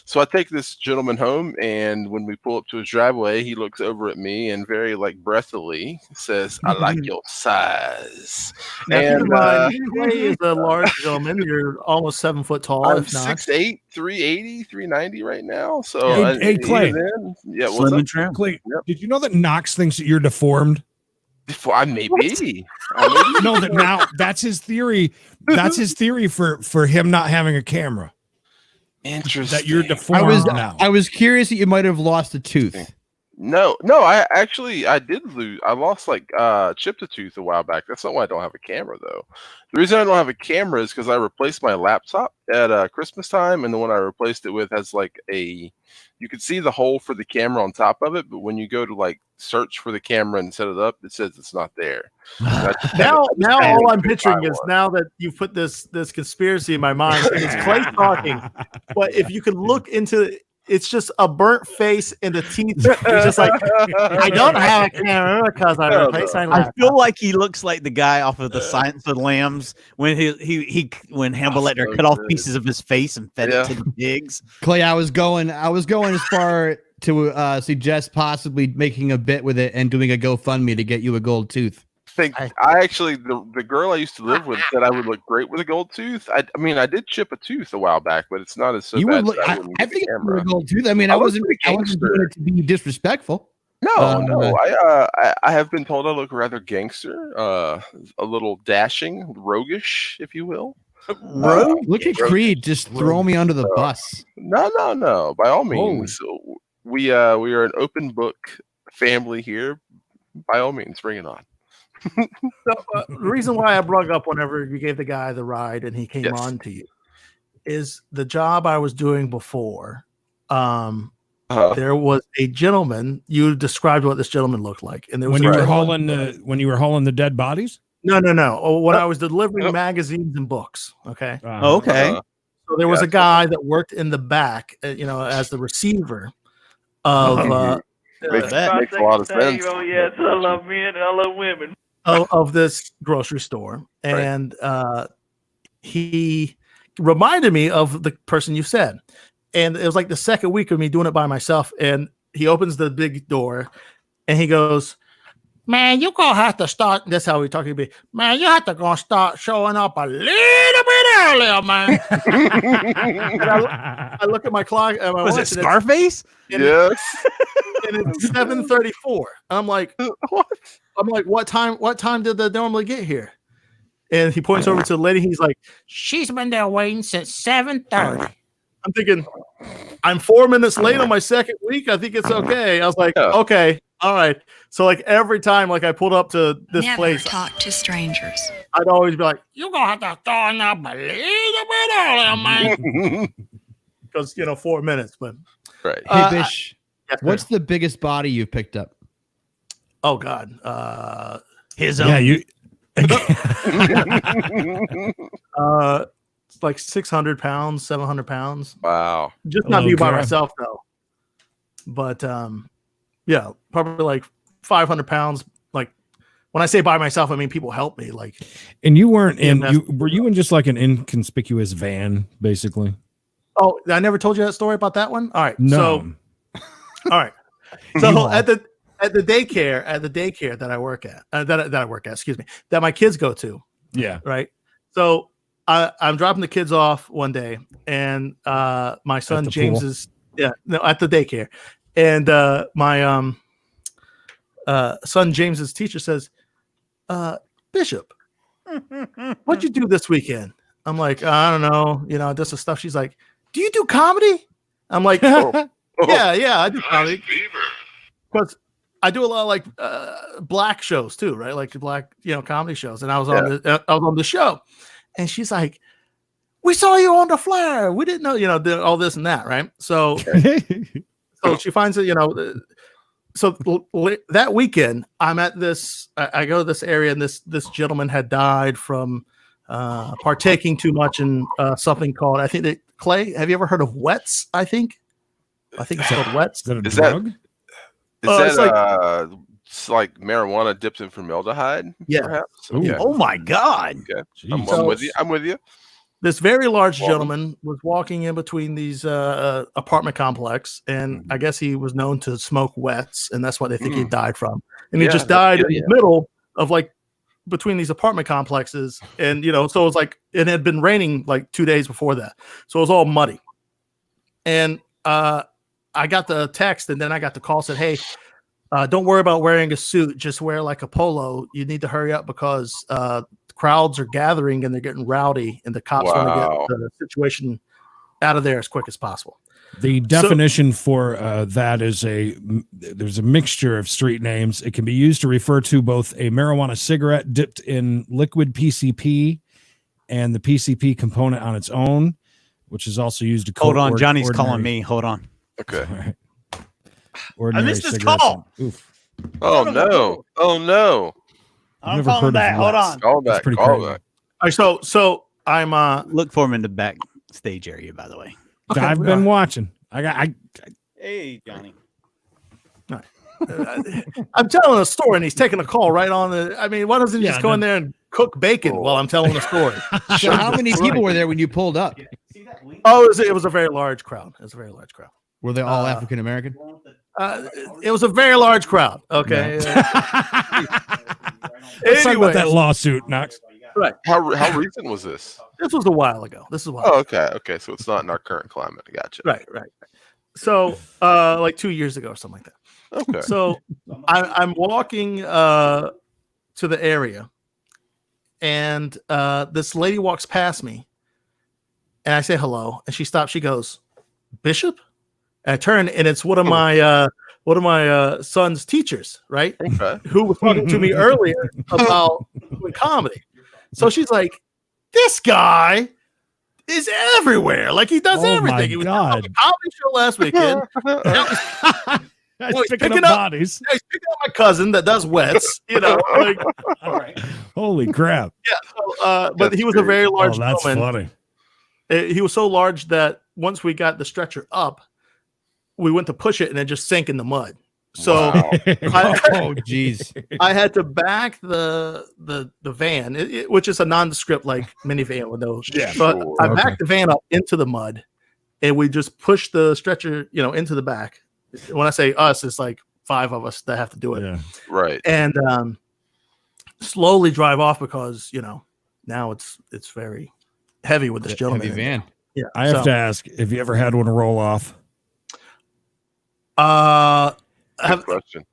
So I take this gentleman home, and when we pull up to his driveway, he looks over at me and very breathily says, "I like your size." Now, and Clay is a large gentleman. You're almost 7 foot tall. I'm if not 6'8", 380, 390 right now. So hey Clay, what's up? Clay, did you know that Knox thinks that you're deformed? I may be. No, that now that's his theory. That's his theory for him not having a camera. Interesting. That you're deformed now. I was curious that you might have lost a tooth. No, I did lose. I lost like chipped a tooth a while back. That's not why I don't have a camera though. The reason I don't have a camera is because I replaced my laptop at Christmas time, and the one I replaced it with has like you can see the hole for the camera on top of it, but when you go to like search for the camera and set it up, it says it's not there. Now all I'm picturing is now that you've put this conspiracy in my mind, and it's Clay talking. But if you can look into it's just a burnt face and the teeth. He's just like, I don't have a camera because I replaced my laptop. I feel like he looks like the guy off of the Silence of the Lambs when when Hannibal Lecter cut off pieces of his face and fed it to the pigs. Clay, I was going as far to suggest possibly making a bit with it and doing a GoFundMe to get you a gold tooth. I actually the girl I used to live with said I would look great with a gold tooth. I mean I did chip a tooth a while back, but it's not as so you bad. Would look, I think it's a gold tooth. I mean, I wasn't doing it to be disrespectful. No. I have been told I look rather gangster, a little dashing, roguish, if you will. Look at Creed just throw me under the bus. No. By all means, we are an open book family here. By all means, bring it on. So, the reason why I brought up whenever you gave the guy the ride and he came on to you is the job I was doing before. There was a gentleman. You described what this gentleman looked like, and there was when you were hauling the dead bodies. No. When I was delivering magazines and books. Okay. Okay. So there was a guy that worked in the back, as the receiver of. Makes a lot of sense. Oh yes, I love men and I love women. Of this grocery store, and he reminded me of the person you said, and it was like the second week of me doing it by myself, and he opens the big door and he goes, man, you gonna have to start, that's how we talking to me, man, you have to go start showing up a little bit earlier, man. I look at my clock. Was it Scarface? Yes. And it's 7:34. I'm like, what? I'm like, what time did they normally get here? And he points over to the lady. He's like, she's been there waiting since 7:30. I'm thinking, I'm 4 minutes late on my second week. I think it's okay. I was like, okay, all right. So like every time like I pulled up to this place, talk to strangers. I'd always be like, you're gonna have to start up a little bit earlier, man. Because 4 minutes, but right. Hey Bish, what's the biggest body you've picked up? Oh God. His own. Yeah, you it's like 600 pounds, 700 pounds. Wow. Just not me by myself though. But yeah, probably like 500 pounds. Like when I say by myself, I mean people help me. Like, and you weren't were you in just like an inconspicuous van, basically? Oh, I never told you that story about that one. All right. No. So, all right. So at the daycare that I work at, that my kids go to. Yeah. Right. So I'm dropping the kids off one day, and my son James is at the daycare, and my son James's teacher says, Bishop, what'd you do this weekend? I'm like, I don't know, just the stuff. She's like, do you do comedy? I'm like, yeah, I do comedy. Because I do a lot of like black shows too, right? Like black, comedy shows. And I was on the show, and she's like, "We saw you on the flyer. We didn't know, all this and that, right?" So, so she finds it, So that weekend, I'm at this. I go to this area, and this gentleman had died from partaking too much in something called, I think Clay. Have you ever heard of wets? I think it's called wets. Is that a drug? It's like marijuana dipped in formaldehyde. Yeah. Perhaps? Yeah. Oh my God. Okay. I'm with you. This very large gentleman was walking in between these apartment complex, and I guess he was known to smoke wets, and that's what they think he died from. And he just died in the middle of like between these apartment complexes, and so it was like it had been raining like 2 days before that, so it was all muddy. And I got the text, and then I got the call, said, "Hey, don't worry about wearing a suit. Just wear like a polo. You need to hurry up because crowds are gathering and they're getting rowdy, and the cops want to get the situation out of there as quick as possible." The definition for that is there's a mixture of street names. It can be used to refer to both a marijuana cigarette dipped in liquid PCP and the PCP component on its own, which is also used to Hold on, Johnny's calling me. Hold on. Okay. Right. I missed his call. Oof. Oh no! Oh no! I'm calling back. Hold on. Call back. pretty Call crazy. back. All right, so I'm Look for him in the backstage area, by the way. Okay, I've been watching. Hey, Johnny. I'm telling a story and he's taking a call right on the. I mean, why doesn't he just go in there and cook bacon while I'm telling the story? So how many people were there when you pulled up? Oh, it was a very large crowd. It was a very large crowd. Were they all African American? It was a very large crowd. Okay. Let's talk about that Anyways, lawsuit, Knox. right. How recent was this? This was a while ago. Oh, okay. Okay. So it's not in our current climate. Gotcha. Right. So, like 2 years ago or something like that. Okay. So, I'm walking to the area, and this lady walks past me, and I say hello, and she stops. She goes, "Bishop?" And I turn, and it's one of my son's teachers, right? Okay. Who was talking to me earlier about doing comedy. So she's like, "This guy is everywhere. Like he does Oh my everything. He was on God. the comedy show last weekend. He's picking picking up up- bodies. He's picking up my cousin that does wets. Like, Holy crap. but That's he was a very large Oh, that's gentleman. funny. He was so large that once we got the stretcher up, we went to push it and it just sank in the mud. So Wow. Oh, jeez. I had to back the van, which is a nondescript like minivan with those. Yeah, So sure. I Okay. backed the van up into the mud, and we just pushed the stretcher, into the back. When I say us, it's like 5 of us that have to do it, Yeah. Right. and slowly drive off because now it's very heavy with this gentleman. Heavy in there. van. Yeah, I have to ask, have you ever had one roll off? Good question.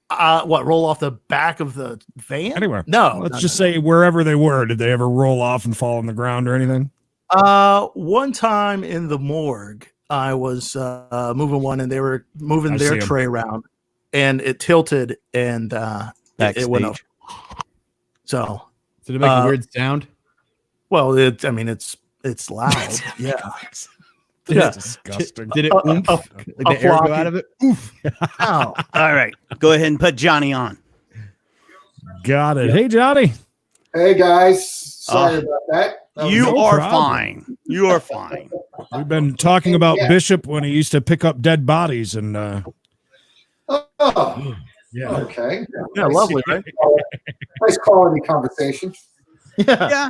What, roll off the back of the van? Anywhere. No. Let's just say wherever they were, did they ever roll off and fall on the ground or anything? One time in the morgue, I was moving one, and they were moving I their see 'em. tray around, and it tilted, and it went up. So, Did it make a weird sound? well, it's loud. Yeah. Yeah. Disgusting. Did it oomph? Like the air go floppy- out of it? Oof. Oh, All right. Go ahead and put Johnny on. Got it. Hey, Johnny. Hey guys, sorry about that. That was- You no are problem. fine. You are fine. We've been talking about Yeah. Bishop when he used to pick up dead bodies, and Oh, yeah, okay. yeah, lovely, right? Nice quality conversation. Yeah. Yeah.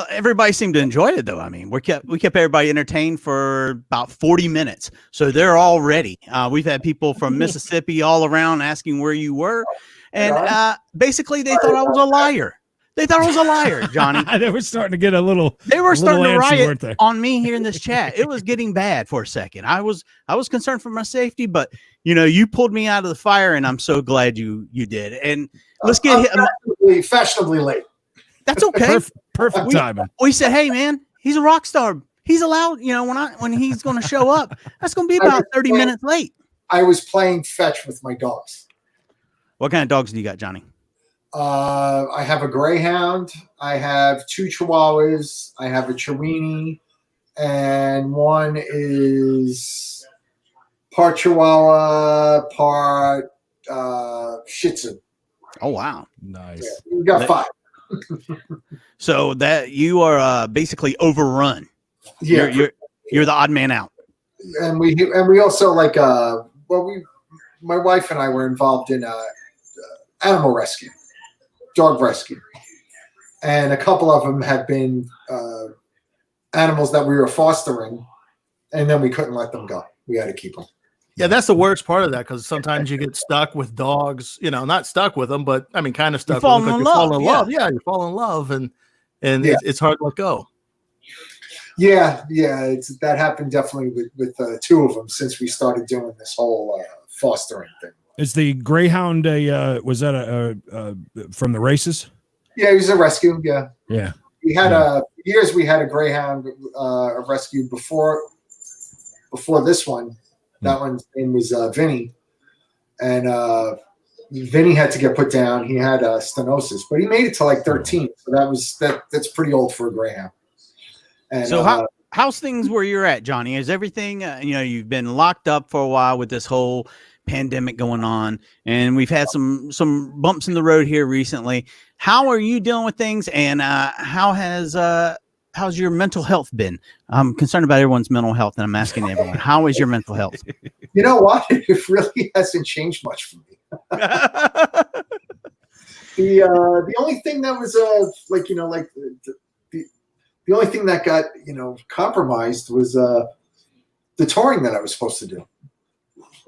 Everybody seemed to enjoy it, though. I mean, we kept everybody entertained for about 40 minutes, so they're all ready. We've had people from Mississippi all around asking where you were, and basically they thought I was a liar. They thought I was a liar, Johnny. they were starting to get a little. They were starting to antsy, weren't they? riot on me here in this chat. It was getting bad for a second. I was concerned for my safety, but you pulled me out of the fire, and I'm so glad you did. And let's get him. Fashionably late. That's okay. Perfect timing. We said, hey man, he's a rock star. He's allowed, when he's going to show up, that's going to be about 30 minutes late. I was playing fetch with my dogs. What kind of dogs do you got, Johnny? I have a greyhound. I have 2 chihuahuas. I have a Chiweenie, and one is part Chihuahua, part Shih Tzu. Oh wow. Nice. Yeah, we got 5. So that you are basically overrun. Yeah, You're the odd man out. and we also like my wife and I were involved in animal rescue, dog rescue, and a couple of them have been animals that we were fostering, and then we couldn't let them go. We had to keep them. Yeah, that's the worst part of that, because sometimes you get stuck with dogs, not stuck with them, but I mean, kind of stuck with them. You fall in love. Yeah, you fall in love, and Yeah. it's hard to let go. Yeah, that happened definitely with 2 of them since we started doing this whole fostering thing. Is the Greyhound was that a from the races? Yeah, he was a rescue. Yeah, Yeah. we had years we had a Greyhound a rescue before before this one. That one's name was Vinny, and Vinny had to get put down. He had stenosis, but he made it to like 13. So that's pretty old for a greyhound. And so how's things where you're at, Johnny? Is everything, you've been locked up for a while with this whole pandemic going on, and we've had some bumps in the road here recently. How are you dealing with things, and how's your mental health been? I'm concerned about everyone's mental health, and I'm asking everyone, how is your mental health? You know what? It really hasn't changed much for me. The only thing that was the only thing that got compromised was the touring that I was supposed to do.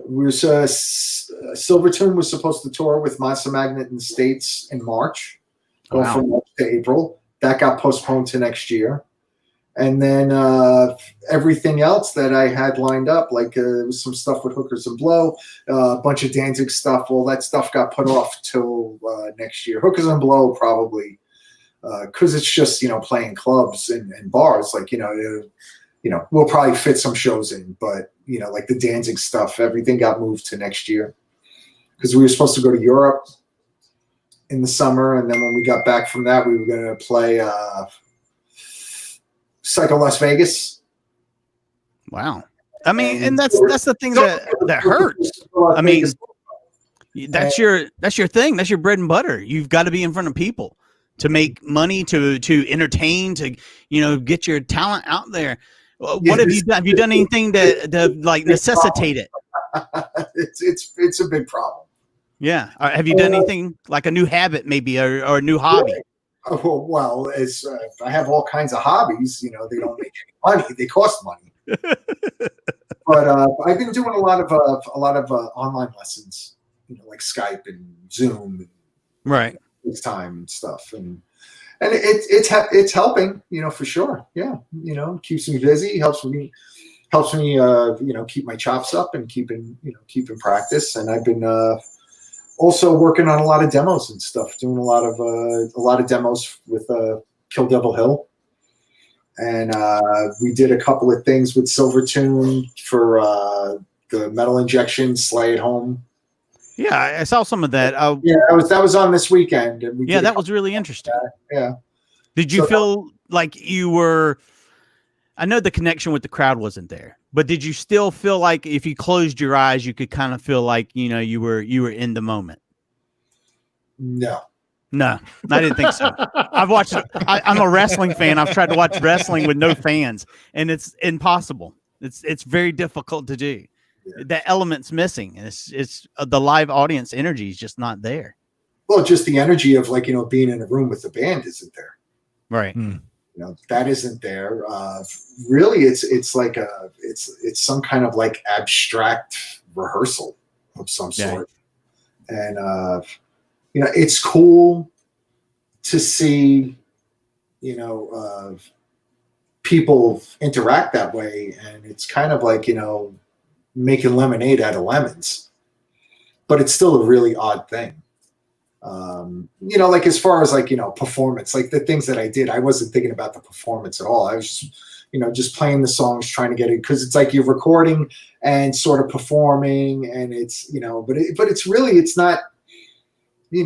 We was Silvertone was supposed to tour with Massa Magnet in the States in March, go from March to April. That got postponed to next year. And then everything else that I had lined up, like there was some stuff with Hookers and Blow, a bunch of Danzig stuff, all that stuff got put off till next year. Hookers and Blow probably, because it's just, playing clubs and bars, like, we'll probably fit some shows in, but, like the Danzig stuff, everything got moved to next year. Because we were supposed to go to Europe in the summer, and then when we got back from that, we were going to play Psycho Las Vegas. Wow. I mean, and that's the thing that hurts. I mean, that's your thing. That's your bread and butter. You've got to be in front of people to make money, to entertain, to get your talent out there. What have you done? Have you done anything to like necessitate it? It's a big problem. Yeah. Have you done anything like a new habit, maybe, or a new hobby? Well, I have all kinds of hobbies. They don't make any money; they cost money. But I've been doing a lot of online lessons, like Skype and Zoom, and, right? FaceTime and stuff, and it's helping, for sure. Yeah, keeps me busy, helps me, keep my chops up and keep in practice. And I've been also working on a lot of demos and stuff, doing a lot of demos with Kill Devil Hill, and we did a couple of things with Silvertone for the Metal Injection Slay at Home. Yeah, I saw some of that. Yeah, that was on this weekend. And that was really interesting. Yeah. Did you feel like you were? I know the connection with the crowd wasn't there, but did you still feel like if you closed your eyes, you could kind of feel like you were in the moment? No, I didn't think so. I've watched. I'm a wrestling fan. I've tried to watch wrestling with no fans, and it's impossible. It's very difficult to do. Yeah. That element's missing. It's the live audience energy is just not there. Well, just the energy of being in a room with the band isn't there. Right. That isn't there. Really, it's like it's some kind of like abstract rehearsal of some sort. And it's cool to see people interact that way, and it's kind of like making lemonade out of lemons, but it's still a really odd thing. Like as far as performance, like the things that I did, I wasn't thinking about the performance at all. I was just, just playing the songs, trying to get it, because it's like you're recording and sort of performing, and it's, but it's really, it's not,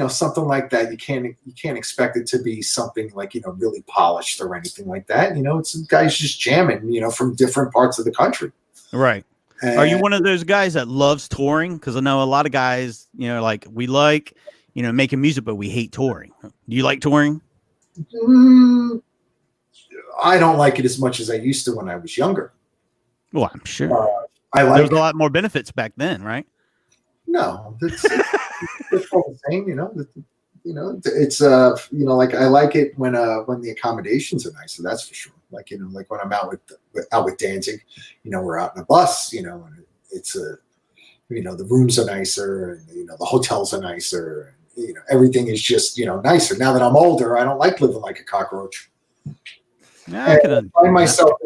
something like that. You can't expect it to be something like, really polished or anything like that. It's guys just jamming, from different parts of the country. Right. Are you one of those guys that loves touring? Because I know a lot of guys, we like, making music, but we hate touring. Do you like touring? I don't like it as much as I used to when I was younger. Well, I'm sure. There was a lot more benefits back then, right? No, it's all the same. It's like I like it when the accommodations are nice. So that's for sure. Like like when I'm out with Danzig, we're out in a bus, and it's the rooms are nicer, and the hotels are nicer, and everything is just nicer. Now that I'm older, I don't like living like a cockroach. I find myself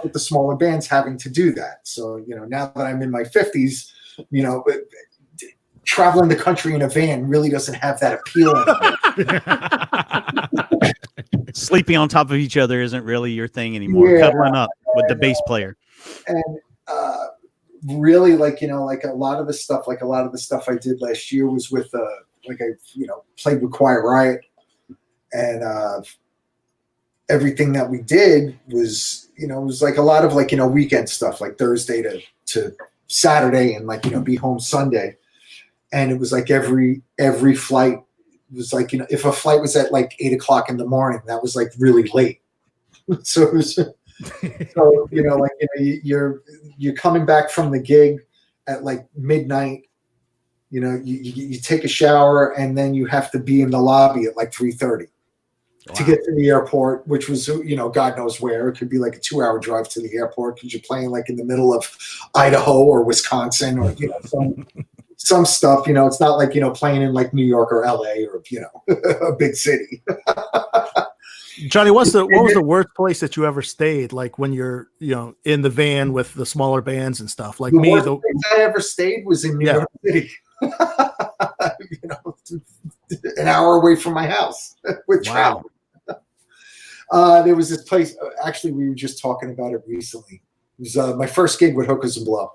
with the smaller bands having to do that. So now that I'm in my 50s, traveling the country in a van really doesn't have that appeal. Sleeping on top of each other isn't really your thing anymore. Cuddling up. with the bass player. And really, like, you know, like a lot of the stuff I did last year was with like I, you know, played with Quiet Riot, and everything that we did was, you know, it was like a lot of, like, you know, weekend stuff, like Thursday to Saturday, and, like, you know, be home Sunday. And it was like every flight was like, you know, if a flight was at like 8 o'clock in the morning, that was like really late. So it was, so, you know, like, you know, you're coming back from the gig at like midnight, you know, you take a shower, and then you have to be in the lobby at like 3:30 to get to the airport, which was, you know, God knows where. It could be like a 2-hour drive to the airport because you're playing like in the middle of Idaho or Wisconsin, or, you know, some stuff, you know. It's not like, you know, playing in like New York or LA or, you know, a big city. Johnny, what was the worst place that you ever stayed? Like when you're, you know, in the van with the smaller bands and stuff. Like the worst place I ever stayed was in New York City. You know, an hour away from my house with travel. There was this place. Actually, we were just talking about it recently. It was my first gig with Hookers and Blow,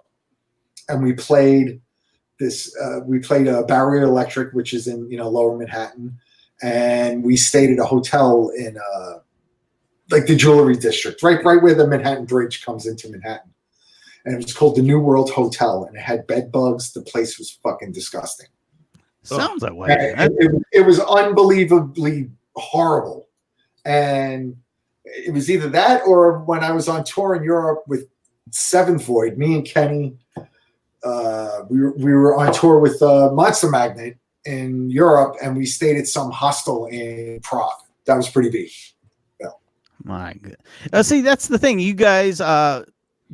and we played this. We played Barrier Electric, which is in, you know, Lower Manhattan. And we stayed at a hotel in like the Jewelry District, right where the Manhattan Bridge comes into Manhattan. And it was called the New World Hotel, and it had bed bugs. The place was fucking disgusting. Sounds that way. It was unbelievably horrible. And it was either that, or when I was on tour in Europe with Seventh Void, me and Kenny, we were on tour with Monster Magnet in Europe, and we stayed at some hostel in Prague. That was pretty big. Yeah. My God. See, that's the thing. You guys,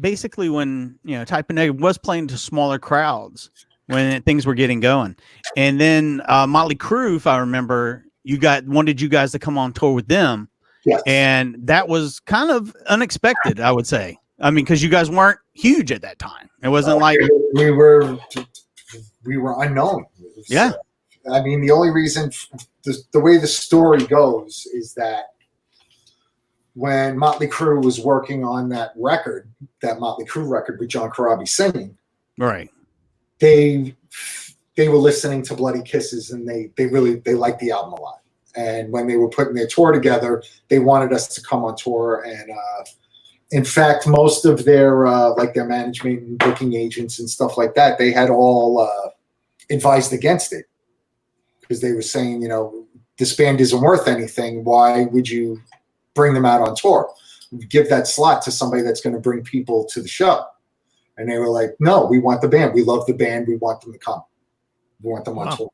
basically, when, you know, Type of Negative was playing to smaller crowds when things were getting going, and then Motley Crue, if I remember, wanted you guys to come on tour with them. Yes. And that was kind of unexpected, I would say. I mean, because you guys weren't huge at that time. It wasn't like we were unknown. Yeah. I mean, the only reason, the way the story goes, is that when Motley Crue was working on that Motley Crue record with John Corabi singing, right, they were listening to Bloody Kisses, and they liked the album a lot. And when they were putting their tour together, they wanted us to come on tour. And in fact, most of their like their management and booking agents and stuff like that, they had all advised against it, because they were saying, you know, this band isn't worth anything. Why would you bring them out on tour? Give that slot to somebody that's going to bring people to the show. And they were like, no, we want the band. We love the band. We want them to come. We want them on tour.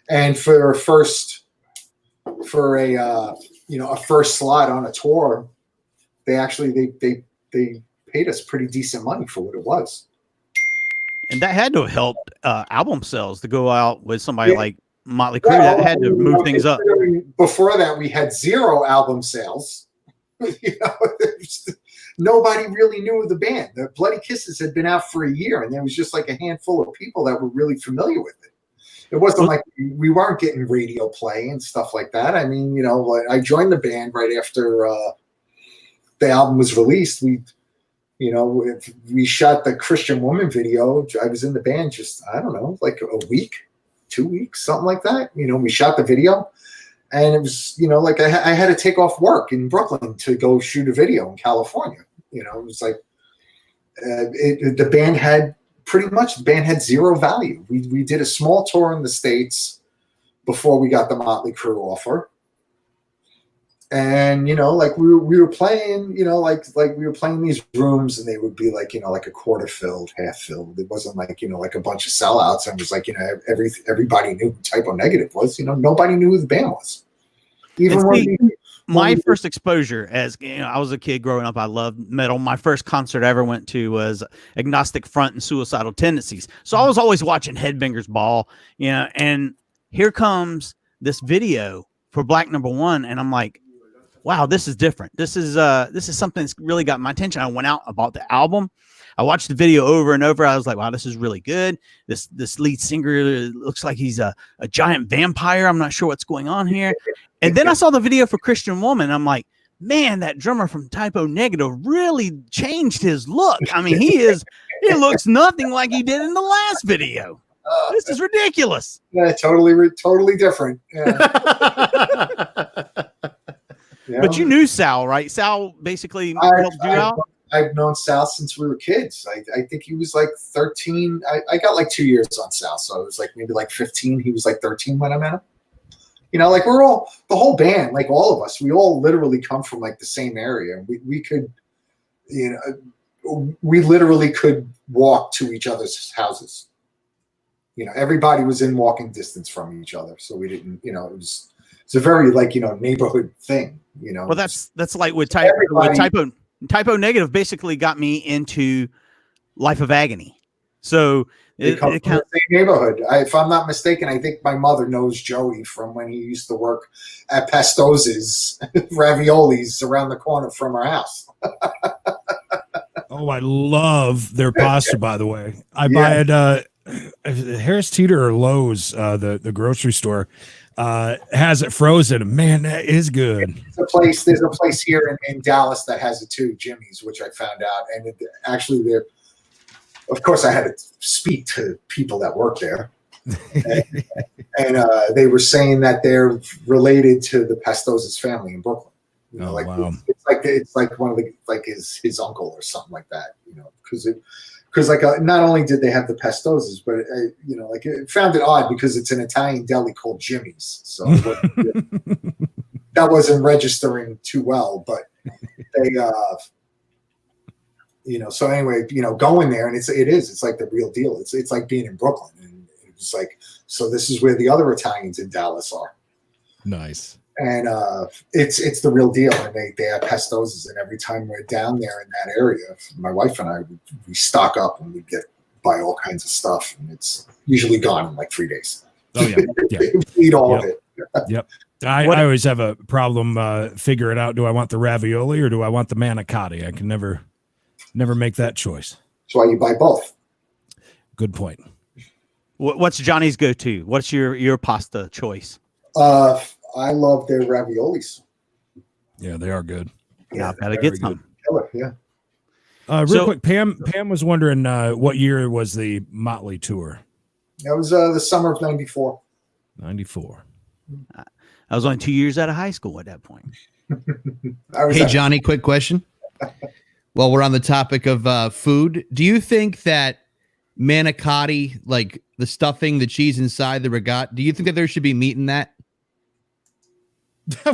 And for a first slot on a tour, they paid us pretty decent money for what it was. And that had to have helped album sales to go out with somebody like Motley Crue. That had to move things up. Before that, we had 0 album sales. You know, nobody really knew of the band. The Bloody Kisses had been out for a year, and there was just like a handful of people that were really familiar with it. It wasn't like we weren't getting radio play and stuff like that. I mean, you know, I joined the band right after the album was released. We shot the Christian Woman video. I was in the band just, I don't know, like a week, 2 weeks, something like that. You know, we shot the video, and it was, you know, like I had to take off work in Brooklyn to go shoot a video in California. You know, it was like the band had zero value. We did a small tour in the States before we got the Motley Crue offer. And, you know, like we were playing, you know, like we were playing these rooms, and they would be like, you know, like a quarter filled, half filled. It wasn't like, you know, like a bunch of sellouts. And it was like, you know, everybody knew who Type O Negative was. You know, nobody knew who the band was. My first exposure, as you know, I was a kid growing up, I loved metal. My first concert I ever went to was Agnostic Front and Suicidal Tendencies. So I was always watching Headbangers Ball, you know, and here comes this video for Black Number One, and I'm like, wow, this is different. This is something that's really got my attention. I went out, I bought the album. I watched the video over and over. I was like, wow, this is really good. This lead singer looks like he's a giant vampire. I'm not sure what's going on here. And then I saw the video for Christian Woman. I'm like, man, that drummer from Typo Negative really changed his look. I mean, he looks nothing like he did in the last video. This is ridiculous. Yeah, totally different. Yeah. Yeah. But you knew Sal, right? Sal basically helped you out. I've known Sal since we were kids. I think he was like 13. I got like 2 years on Sal, so it was like maybe like 15. He was like 13 when I met him. You know, like we're all, the whole band, like all of us, we all literally come from like the same area. We could, you know, we literally could walk to each other's houses. You know, everybody was in walking distance from each other. So we didn't, you know, it's a very like, you know, neighborhood thing, you know. Well, that's like with Typo Negative basically got me into Life of Agony. So it from the same neighborhood. If I'm not mistaken, I think my mother knows Joey from when he used to work at Pastoz's Raviolis around the corner from our house. Oh, I love their pasta, by the way. I buy it Harris Teeter or Lowe's, the grocery store, has it frozen. Man, that is good. There's a place here in Dallas that has it too, Jimmy's, which I found out. And actually, they're, of course, I had to speak to people that work there, and they were saying that they're related to the Pastoz's family in Brooklyn. You know, wow. It's like one of the like his uncle or something like that. You know, because like not only did they have the Pastoz's, but you know, like it found it odd because it's an Italian deli called Jimmy's, so that wasn't registering too well, but they. You know, so anyway, you know, going there and it's like the real deal. It's like being in Brooklyn, and it's like, so this is where the other Italians in Dallas are. Nice. And it's the real deal. And they have Pastoz's, and every time we're down there in that area, my wife and I, we stock up and we buy all kinds of stuff, and it's usually gone in like 3 days. Oh yeah. We eat all of it. Yep. I always have a problem figuring out, do I want the ravioli or do I want the manicotti? I can never make that choice. That's why you buy both. Good point. What's Johnny's go-to? What's your pasta choice? I love their raviolis. Yeah, they are good. Yeah, gotta get some. Yeah. Real quick, Pam was wondering what year was the Motley tour? That was the summer of '94. 94. I was only 2 years out of high school at that point. Hey, Johnny, quick question. While we're on the topic of food, do you think that manicotti, like the stuffing, the cheese inside the regat, do you think that there should be meat in that?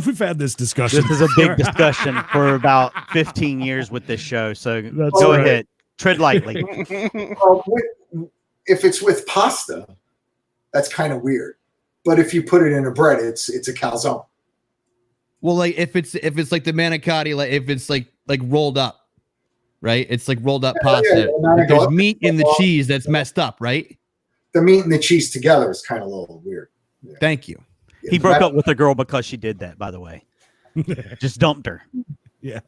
We've had this discussion. This is a big discussion for about 15 years with this show. So go ahead, tread lightly. Well, if it's with pasta, that's kind of weird. But if you put it in a bread, it's a calzone. Well, like if it's like the manicotti, like if it's like rolled up. Right, it's like rolled up pasta. But there's meat in the cheese that's messed up, right? The meat and the cheese together is kind of a little weird. Yeah. Thank you. Yeah, he broke up with the girl because she did that, by the way. Just dumped her. Yeah.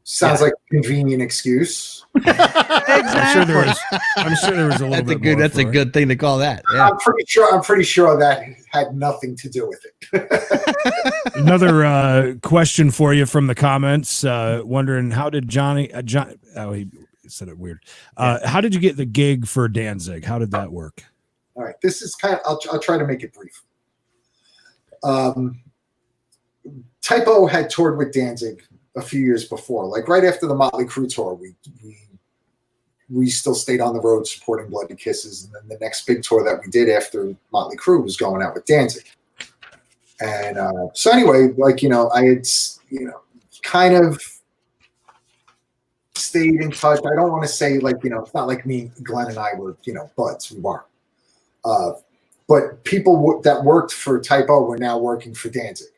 Sounds like a convenient excuse. Exactly. I'm sure there was a little bit more. That's a good thing to call that. Yeah. I'm pretty sure that had nothing to do with it. Another question for you from the comments. Wondering how did Johnny? Oh, he said it weird. How did you get the gig for Danzig? How did that work? All right, this is kind of. I'll try to make it brief. Typo had toured with Danzig a few years before, like right after the Motley Crue tour. We still stayed on the road supporting Bloody Kisses, and then the next big tour that we did after Motley Crue was going out with Danzig. And so anyway, like, you know, I had, you know, kind of stayed in touch. I don't want to say like, you know, it's not like me, Glenn and I were, you know, buds. We weren't. But people that worked for Typo were now working for Danzig.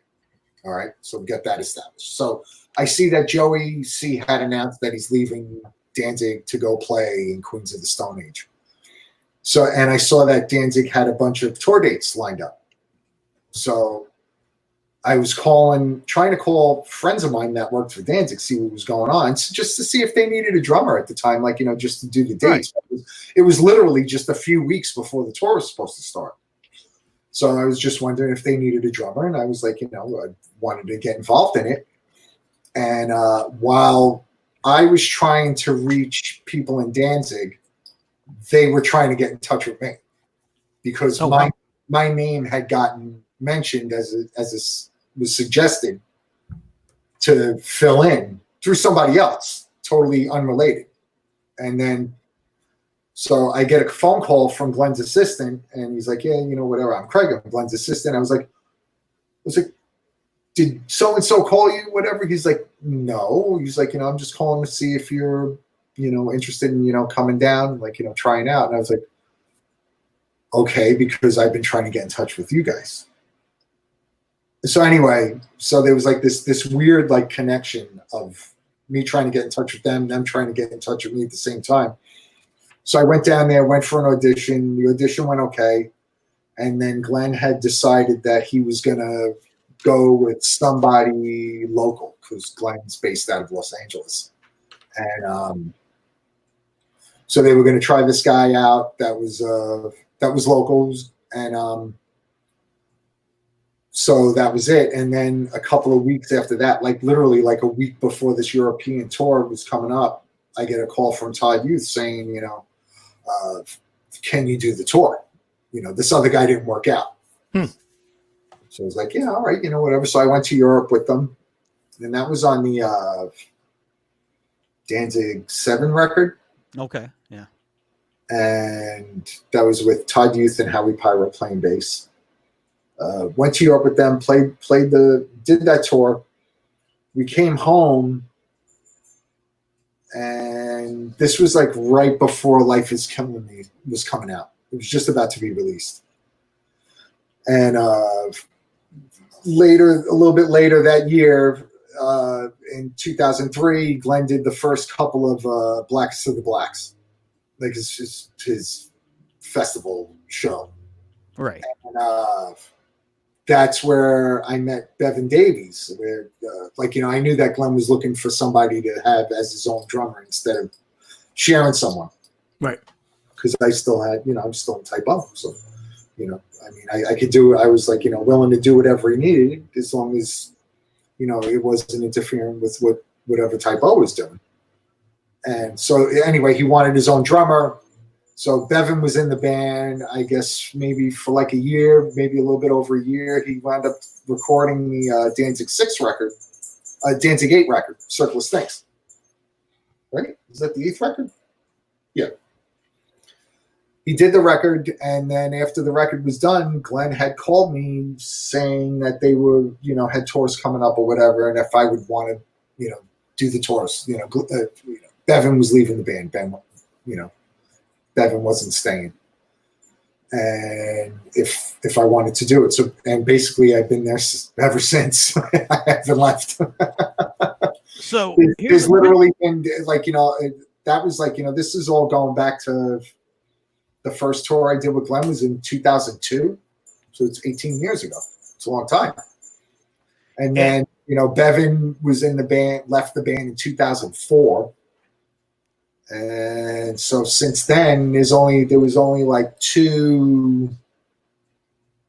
All right, so we got that established. So I see that Joey C had announced that he's leaving Danzig to go play in Queens of the Stone Age. So, and I saw that Danzig had a bunch of tour dates lined up. So I was trying to call friends of mine that worked for Danzig, see what was going on, so just to see if they needed a drummer at the time, like, you know, just to do the dates. Right. It was literally just a few weeks before the tour was supposed to start. So I was just wondering if they needed a drummer, and I was like, you know, I wanted to get involved in it. And while I was trying to reach people in Danzig, they were trying to get in touch with me because my name had gotten mentioned as was suggested to fill in through somebody else, totally unrelated. And then, so I get a phone call from Glenn's assistant, and he's like, "Yeah, whatever. I'm Craig. I'm Glenn's assistant." I was like, "Did so and so call you? Whatever." He's like, "No." He's like, "I'm just calling to see if you're, interested in, coming down, like, trying out." And I was like, "Okay," because I've been trying to get in touch with you guys. So anyway, so there was like this weird like connection of me trying to get in touch with them trying to get in touch with me at the same time. So I went down there, went for an audition. The audition went okay. And then Glenn had decided that he was going to go with somebody local because Glenn's based out of Los Angeles. And so they were going to try this guy out that was locals. And so that was it. And then a couple of weeks after that, like literally like a week before this European tour was coming up, I get a call from Todd Youth saying, can you do the tour? This other guy didn't work out. So I was like, yeah, all right, whatever. So I went to Europe with them. And that was on the Danzig 7 record. Okay, yeah. And that was with Todd Youth and Howie Pyro playing bass. Went to Europe with them, did that tour. We came home, and this was like right before Life Is Killing Me was coming out. It was just about to be released. And a little bit later that year, in 2003, Glenn did the first couple of Blacks to the Blacks, like his festival show. Right. And that's where I met Bevan Davies, where, I knew that Glenn was looking for somebody to have as his own drummer instead of sharing someone. Right. Because I still had, I'm still in Type O. So, I could do, I was like, willing to do whatever he needed as long as, it wasn't interfering with whatever Type O was doing. And so anyway, he wanted his own drummer. So Bevan was in the band, I guess maybe for like a year, maybe a little bit over a year. He wound up recording the Danzig 6 record, Danzig 8 record, Circle of Snakes. Right? Is that the 8th record? Yeah. He did the record, and then after the record was done, Glenn had called me saying that they were, had tours coming up or whatever, and if I would want to, do the tours. Bevan was leaving the band. Bevan wasn't staying, and if I wanted to do it, so and basically I've been there ever since. I haven't left. So there's literally been like that was like this is all going back to the first tour I did with Glenn was in 2002, so it's 18 years ago. It's a long time. And then Bevan was in the band, left the band in 2004. And so since then, there was only like two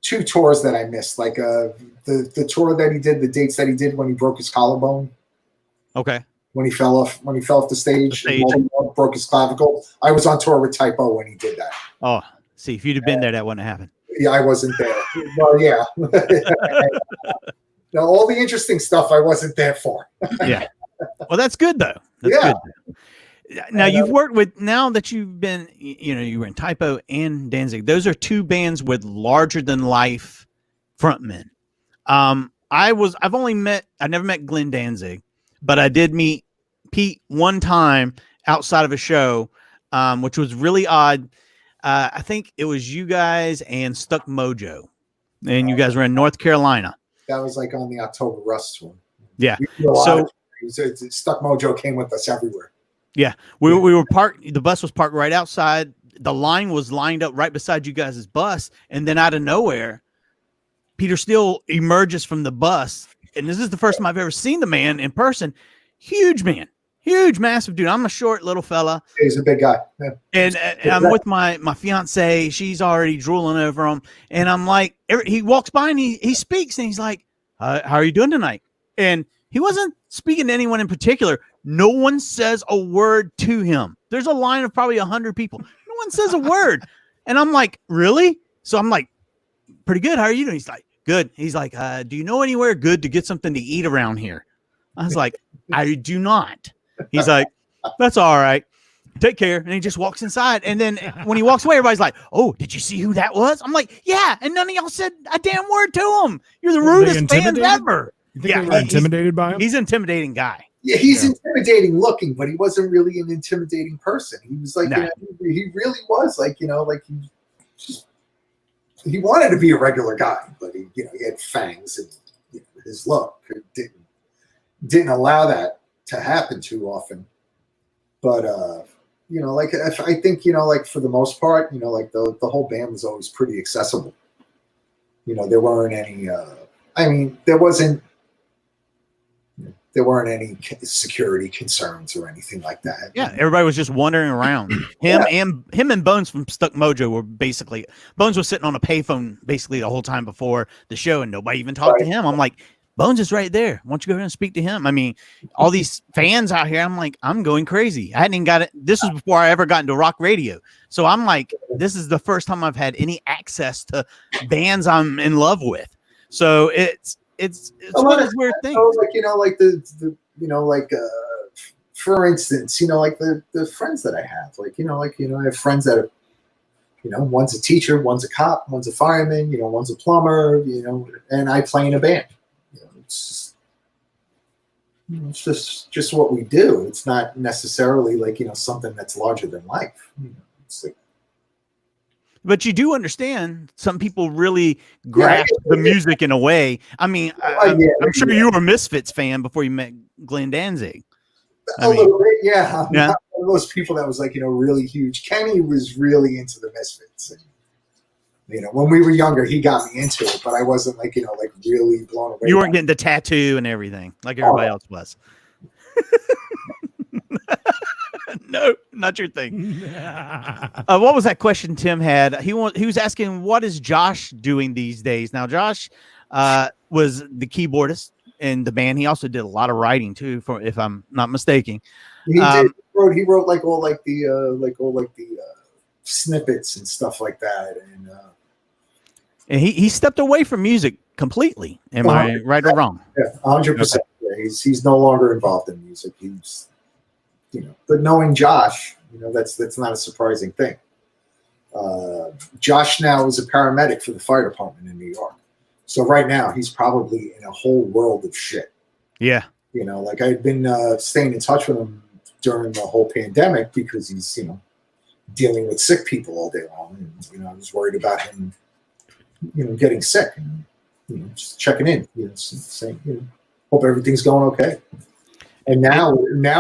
tours that I missed. Like the tour that he did, the dates that he did when he broke his collarbone. Okay. When he fell off the stage. And broke his clavicle. I was on tour with Type O when he did that. Oh, see, if you'd have been there, that wouldn't have happened. Yeah, I wasn't there. Well, yeah. Now, all the interesting stuff I wasn't there for. Yeah. Well, that's good though. That's good. Now you've worked with, now that you've been, you were in Type O and Danzig. Those are two bands with larger than life frontmen. I never met Glenn Danzig, but I did meet Pete one time outside of a show, which was really odd. I think it was you guys and Stuck Mojo, and you guys were in North Carolina. That was like on the October Rust tour. Yeah. So Stuck Mojo came with us everywhere. Yeah, we were parked. The bus was parked right outside. The line was lined up right beside you guys' bus, and then out of nowhere, Peter Steele emerges from the bus, and this is the first time I've ever seen the man in person. Huge man, huge, massive dude. I'm a short little fella. He's a big guy. Yeah. And I'm with my fiance. She's already drooling over him, and I'm like, he walks by and he speaks, and he's like, "How are you doing tonight?" And He wasn't speaking to anyone in particular. No one says a word to him. There's a line of probably 100 people. No one says a word. And I'm like, really? So I'm like, pretty good. How are you doing? He's like, good. He's like, do you know anywhere good to get something to eat around here? I was like, I do not. He's like, that's all right. Take care. And he just walks inside. And then when he walks away, everybody's like, oh, did you see who that was? I'm like, yeah. And none of y'all said a damn word to him. You're the rudest fans ever. You think they were intimidated by him? He's an intimidating guy. Yeah, he's intimidating looking, but he wasn't really an intimidating person. He was like, he really was like, like he wanted to be a regular guy, but he had fangs and his look didn't allow that to happen too often. But like I think like for the most part, like the whole band was always pretty accessible. There weren't any. There weren't any security concerns or anything like that. Yeah, everybody was just wandering around. Him and Bones from Stuck Mojo were basically, Bones was sitting on a payphone basically the whole time before the show, and nobody even talked to him. I'm like, Bones is right there. Why don't you go ahead and speak to him? I mean, all these fans out here, I'm like, I'm going crazy. I hadn't even got it. This was before I ever got into rock radio. So I'm like, this is the first time I've had any access to bands I'm in love with. So it's one of those weird things. For instance, like the friends that I have, I have friends that are, one's a teacher, one's a cop, one's a fireman, one's a plumber, and I play in a band. It's just what we do. It's not necessarily something that's larger than life. It's like, but you do understand some people really grasp the music in a way. I mean, I'm sure you were a Misfits fan before you met Glenn Danzig. Little bit, yeah. I'm not one of those people that was really huge. Kenny was really into the Misfits. And, when we were younger, he got me into it, but I wasn't really blown away. You weren't getting the tattoo and everything like everybody else was. No, not your thing. What was that question Tim had? He was asking, what is Josh doing these days? Now, Josh was the keyboardist in the band. He also did a lot of writing too, if I'm not mistaken. He did. He wrote all the snippets and stuff like that, and he stepped away from music completely. Am I right or wrong? Yeah, 100%. Yeah, he's no longer involved in music. He's but knowing Josh, that's not a surprising thing. Josh now is a paramedic for the fire department in New York. So right now he's probably in a whole world of shit. Yeah. I had been staying in touch with him during the whole pandemic because he's, dealing with sick people all day long. And, I was worried about him, getting sick and, just checking in, saying, hope everything's going okay. And now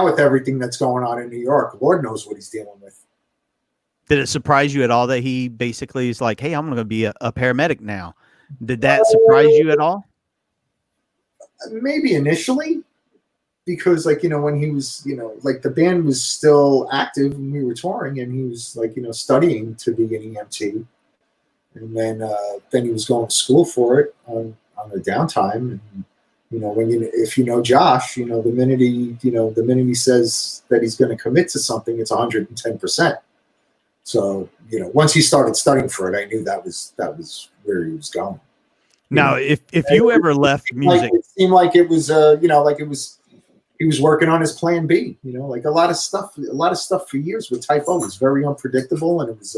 with everything that's going on in New York, Lord knows what he's dealing with. Did it surprise you at all that he basically is like, hey, I'm going to be a paramedic now? Did that surprise you at all? Maybe initially, because when he was, the band was still active and we were touring, and he was studying to be an EMT. And then he was going to school for it on the downtime. And, if Josh, the minute he says that he's going to commit to something, it's 110%. So, once he started studying for it, I knew that was where he was going. Now, if you ever left music, it seemed like it was, he was working on his plan B, a lot of stuff for years with Typo was very unpredictable. And it was,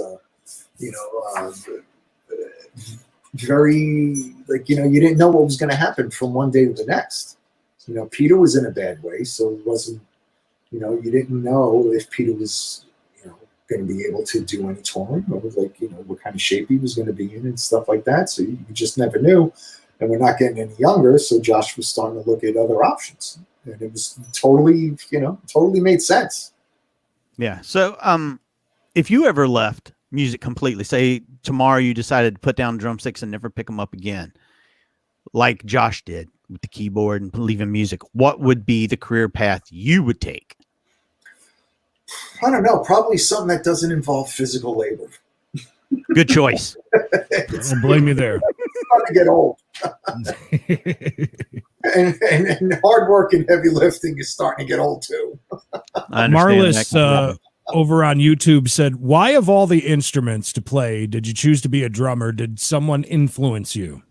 very you didn't know what was going to happen from one day to the next. Peter was in a bad way, so it wasn't, you didn't know if Peter was, going to be able to do any touring, or what kind of shape he was going to be in and stuff like that. So you just never knew. And we're not getting any younger, so Josh was starting to look at other options, and it was totally made sense. Yeah. So if you ever left music completely, say tomorrow you decided to put down drumsticks and never pick them up again, like Josh did with the keyboard and leaving music, what would be the career path you would take? I don't know. Probably something that doesn't involve physical labor. Good choice. I don't blame you there. starting to get old. and hard work and heavy lifting is starting to get old too. Marlis over on YouTube said, "Why of all the instruments to play did you choose to be a drummer? Did someone influence you?"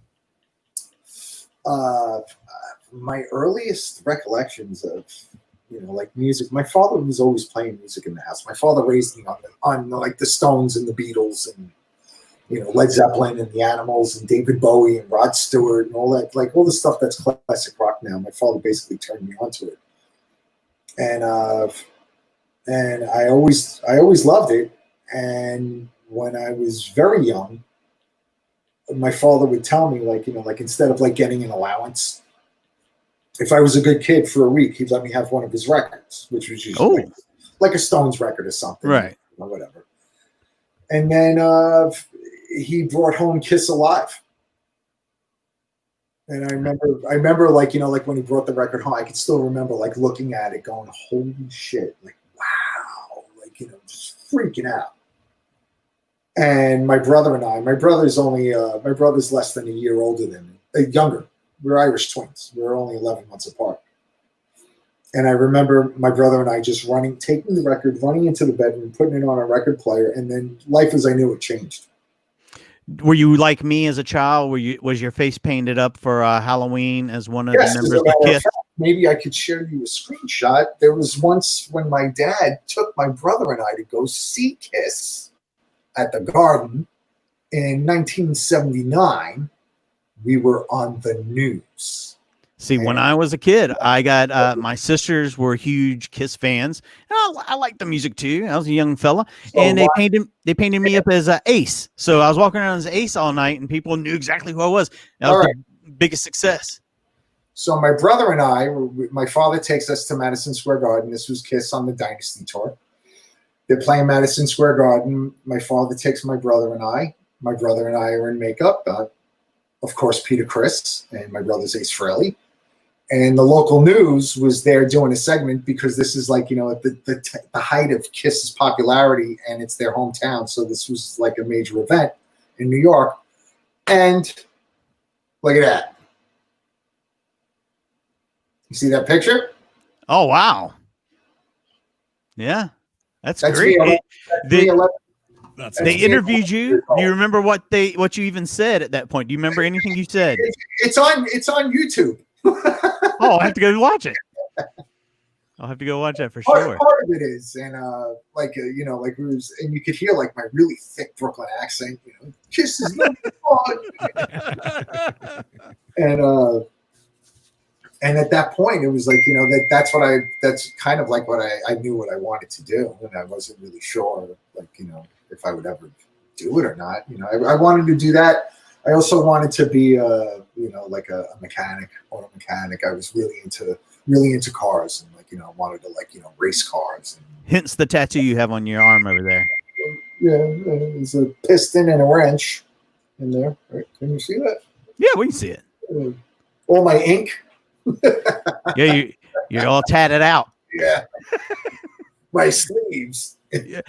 My earliest recollections of like music. My father was always playing music in the house. My father raised me on like the Stones and the Beatles and Led Zeppelin and the Animals and David Bowie and Rod Stewart and all that, like all the stuff that's classic rock now. My father basically turned me onto it, and I always loved it. And when I was very young, my father would tell me like instead of like getting an allowance, if I was a good kid for a week, he'd let me have one of his records, which was usually like a Stones record or something, right? Or whatever. And then he brought home Kiss Alive. And I remember like when he brought the record home, I can still remember like looking at it going, holy shit, like, wow, like, just freaking out. And my brother and I, my brother's less than a year older than me, younger. We're Irish twins. We're only 11 months apart. And I remember my brother and I just taking the record, running into the bedroom, putting it on a record player, and then life as I knew it changed. Were you like me as a child? Was your face painted up for Halloween as one of the members of Kiss? Maybe I could share you a screenshot. There was once when my dad took my brother and I to go see Kiss at the Garden in 1979. We were on the news. See, when I was a kid, I got my sisters were huge Kiss fans. I liked the music too. I was a young fella, and they painted me up as Ace. So I was walking around as Ace all night, and people knew exactly who I was. That was the biggest success. So my brother and I, my father takes us to Madison Square Garden. This was Kiss on the Dynasty tour. They're playing Madison Square Garden. My father takes my brother and I. My brother and I are in makeup. Of course, Peter Criss, and my brother's Ace Frehley. And the local news was there doing a segment because this is like, at the height of Kiss's popularity, and it's their hometown. So this was like a major event in New York. And look at that. You see that picture? Oh, wow. Yeah, that's great. They interviewed you. Do you remember what you even said at that point? Do you remember anything you said? It's on YouTube. Oh, I have to go watch it. I'll have to go watch that for sure. Part of it is, and like we was, and you could hear like my really thick Brooklyn accent. Kiss is number one. And at that point, it was like that's kind of like what I knew what I wanted to do, and I wasn't really sure like if I would ever do it or not. I wanted to do that. I also wanted to be like a mechanic, auto mechanic. I was really into cars, and like wanted to race cars. Hence the tattoo you have on your arm over there. Yeah, there's a piston and a wrench in there. Right? Can you see that? Yeah, we can see it. All my ink. Yeah, you're all tatted out. Yeah, my sleeves. And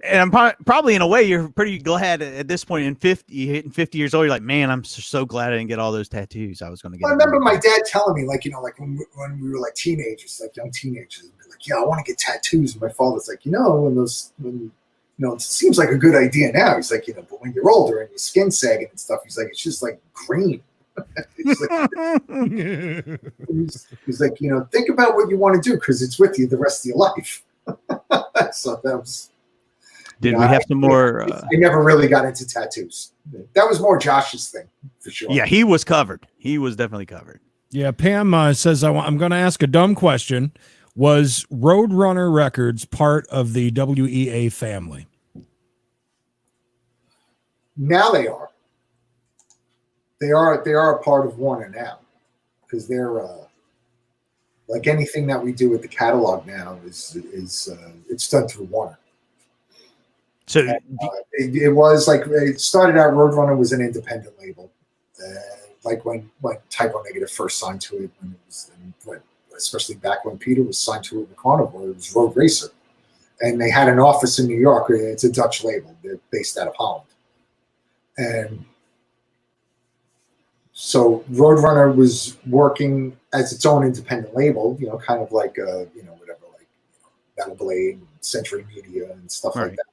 I'm probably in a way you're pretty glad at this point hitting 50 years old. You're like, man, I'm so glad I didn't get all those tattoos. I was going to get. I remember my dad telling me like when we were like teenagers, like young teenagers, and be like, yeah, I want to get tattoos. And my father's like, when it seems like a good idea now. He's like, but when you're older and your skin's sagging and stuff, he's like, it's just like green. He's like, think about what you want to do because it's with you the rest of your life. So that was. Did we have some more? I never really got into tattoos. That was more Josh's thing for sure. Yeah, he was covered. He was definitely covered. Yeah, Pam says I'm going to ask a dumb question. Was Roadrunner Records part of the WEA family? Now they are. They are a part of Warner now because they're like anything that we do with the catalog now is it's done through Warner. So it was like it started out. Roadrunner was an independent label, like when Typo Negative first signed to it, especially back when Peter was signed to it with Carnival, it was Road Racer, and they had an office in New York. It's a Dutch label. They're based out of Holland, and So Roadrunner was working as its own independent label, kind of like whatever, like Metal Blade, Century Media, and stuff like that.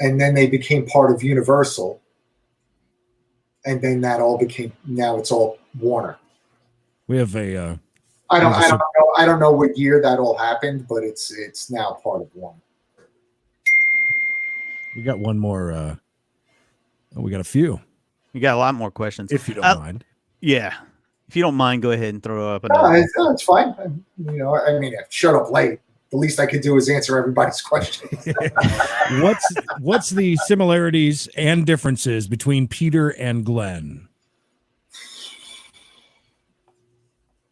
And then they became part of Universal, and then that all became, now it's all Warner. We have a. I don't know what year that all happened, but it's now part of Warner. We got one more. We got a few. You got a lot more questions, if you don't mind. Yeah, if you don't mind, go ahead and throw up. It's fine. I mean, I showed up late. The least I could do is answer everybody's questions. What's the similarities and differences between Peter and Glenn?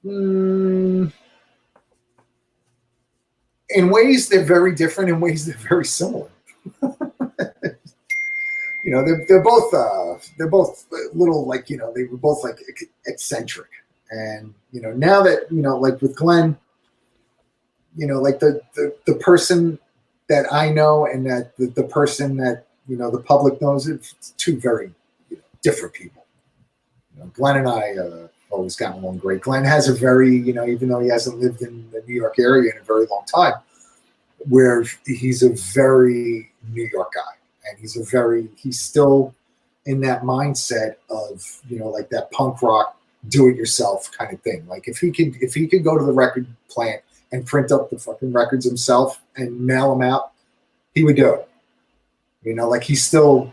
In ways they're very different. In ways they're very similar. They're both little, like, they were both like eccentric, and now that like with Glenn, like the person that I know and that the person that the public knows, it's two very different people. Glenn and I always gotten along great. Glenn has a very, even though he hasn't lived in the New York area in a very long time, where he's a very New York guy. And he's still in that mindset of, like that punk rock, do it yourself kind of thing. Like if he could go to the record plant and print up the fucking records himself and mail them out, he would do it. Like he still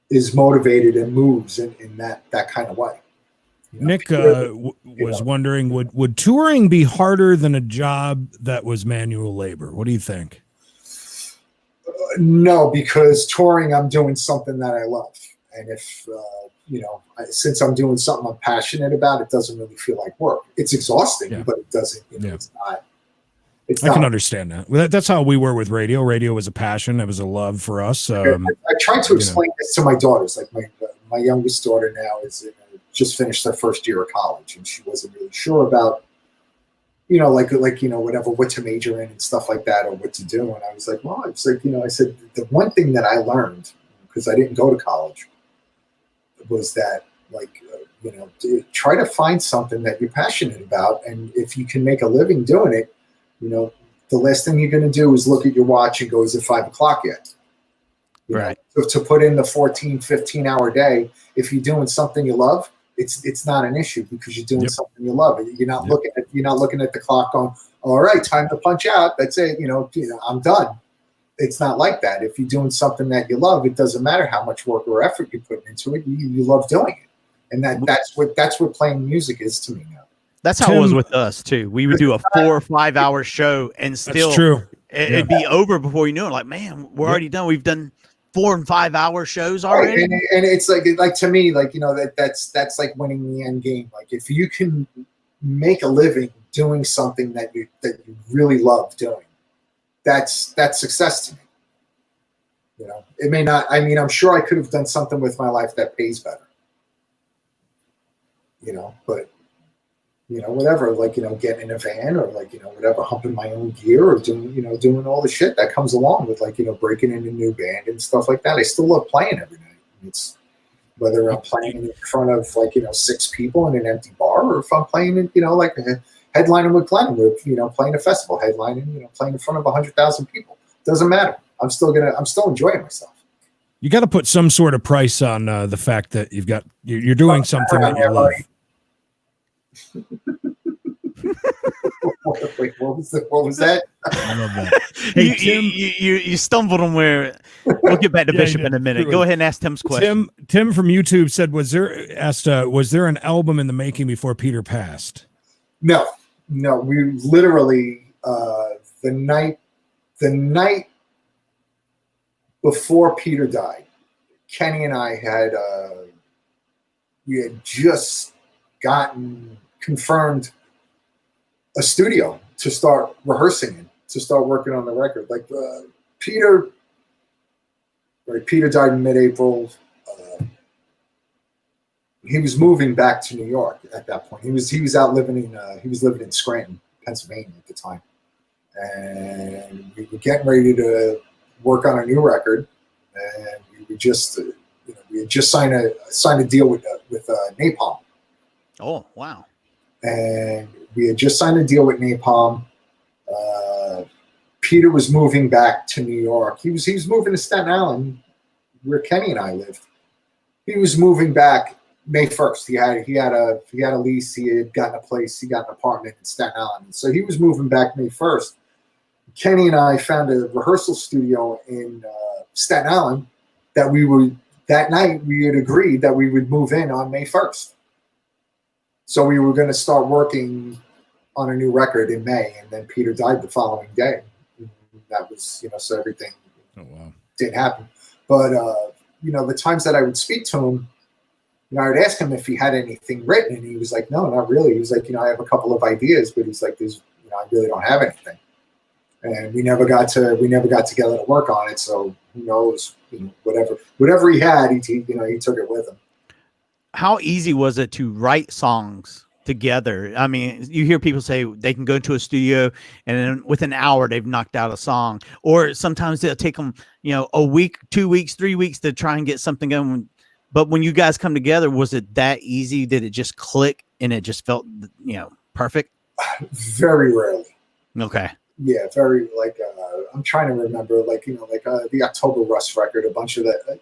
is motivated and moves in that kind of way. Nick was wondering, would touring be harder than a job that was manual labor? What do you think? No, because touring, I'm doing something that I love. And if, since I'm doing something I'm passionate about, it doesn't really feel like work. It's exhausting, but it doesn't, it's not. I can understand that. That's how we were with radio. Radio was a passion. It was a love for us. I tried to explain this to my daughters. Like my youngest daughter now is just finished her first year of college, and she wasn't really sure about, whatever, what to major in and stuff like that, or what to do. And I was like, well, it's like, I said, the one thing that I learned, because I didn't go to college, was that, try to find something that you're passionate about. And if you can make a living doing it, the last thing you're going to do is look at your watch and go, is it 5 o'clock yet? Right. So to put in the 14, 15 hour day, if you're doing something you love, it's not an issue, because you're doing something you love. You're not looking at the clock going, all right, time to punch out. That's it. I'm done. It's not like that. If you're doing something that you love, it doesn't matter how much work or effort you're putting into it. You love doing it. And that's what playing music is to me now. That's how it was with us too. We would do a 4 or 5 hour show, and still it'd be over before you knew it. Like, man, we're already done. We've done 4 and 5 hour shows already. Right. And it's like to me, like, that's like winning the end game. Like if you can make a living doing something that you really love doing, that's success to me. It may not. I mean, I'm sure I could have done something with my life that pays better. But whatever, like, getting in a van, or like, whatever, humping my own gear, or doing all the shit that comes along with, like, breaking in a new band and stuff like that. I still love playing every night. It's whether I'm playing in front of, like, 6 people in an empty bar, or if I'm playing in, like headlining with Glenn, with, playing a festival, headlining, playing in front of 100,000 people. Doesn't matter. I'm still enjoying myself. You got to put some sort of price on the fact that you're doing something that you love. Wait, what was that? I love that. Hey, Tim, you stumbled on where. We'll get back to Bishop in a minute. Go ahead and ask Tim's question. Tim from YouTube said, was there an album in the making before Peter passed? No. We literally the night before Peter died, Kenny and I had just gotten confirmed a studio to start rehearsing in, to start working on the record. Like Peter died in mid-April. He was moving back to New York at that point. He was out living in Scranton, Pennsylvania at the time, and we were getting ready to work on a new record, and we were just we we had just signed a deal with Napalm. Oh, wow. And we had just signed a deal with Napalm. Peter was moving back to New York. He was moving to Staten Island, where Kenny and I lived. He was moving back May 1st. He had a lease. He had gotten a place. He got an apartment in Staten Island. So he was moving back May 1st. Kenny and I found a rehearsal studio in Staten Island that night we had agreed that we would move in on May 1st. So we were going to start working on a new record in May, and then Peter died the following day. That was, so everything didn't happen. But, the times that I would speak to him, I would ask him if he had anything written, and he was like, no, not really. He was like, I have a couple of ideas, but he's like, I really don't have anything. And we never got together to work on it. So who knows, whatever he had, he took it with him. How easy was it to write songs together? I mean, you hear people say they can go into a studio and then within an hour they've knocked out a song, or sometimes it'll take them, a week, 2 weeks, 3 weeks to try and get something going. But when you guys come together, was it that easy? Did it just click and it just felt, perfect? Very rarely. Okay. Yeah, very I'm trying to remember the October Rust record, a bunch of that,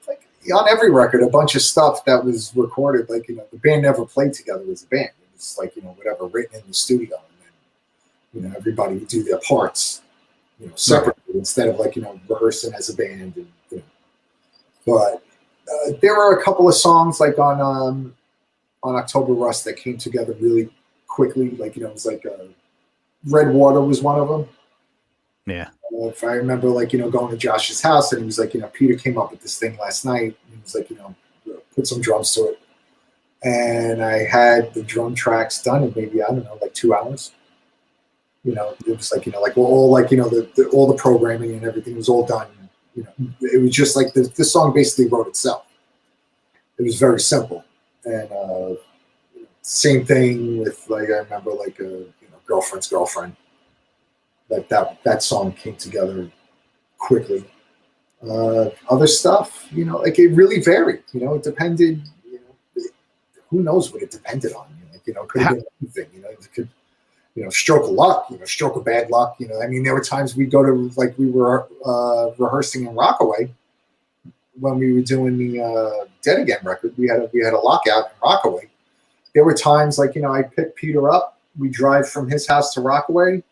on every record, a bunch of stuff that was recorded, the band never played together as a band. It was whatever written in the studio, and then everybody would do their parts separately instead of rehearsing as a band. And, but there were a couple of songs on October Rust that came together really quickly. It was Red Water was one of them. Yeah. If I remember, going to Josh's house, and he was like, Peter came up with this thing last night. And he was like, put some drums to it. And I had the drum tracks done in maybe, 2 hours. It was all the programming and everything was all done. It was just the song basically wrote itself. It was very simple. And same thing with I remember Girlfriend's Girlfriend. That song came together quickly. Other stuff, it really varied. It depended. Who knows what it depended on? It could have been anything. It could, stroke of luck. Stroke of bad luck. There were times we'd go to we were rehearsing in Rockaway when we were doing the Dead Again record. We had a lockout in Rockaway. There were times I pick Peter up. We drive from his house to Rockaway.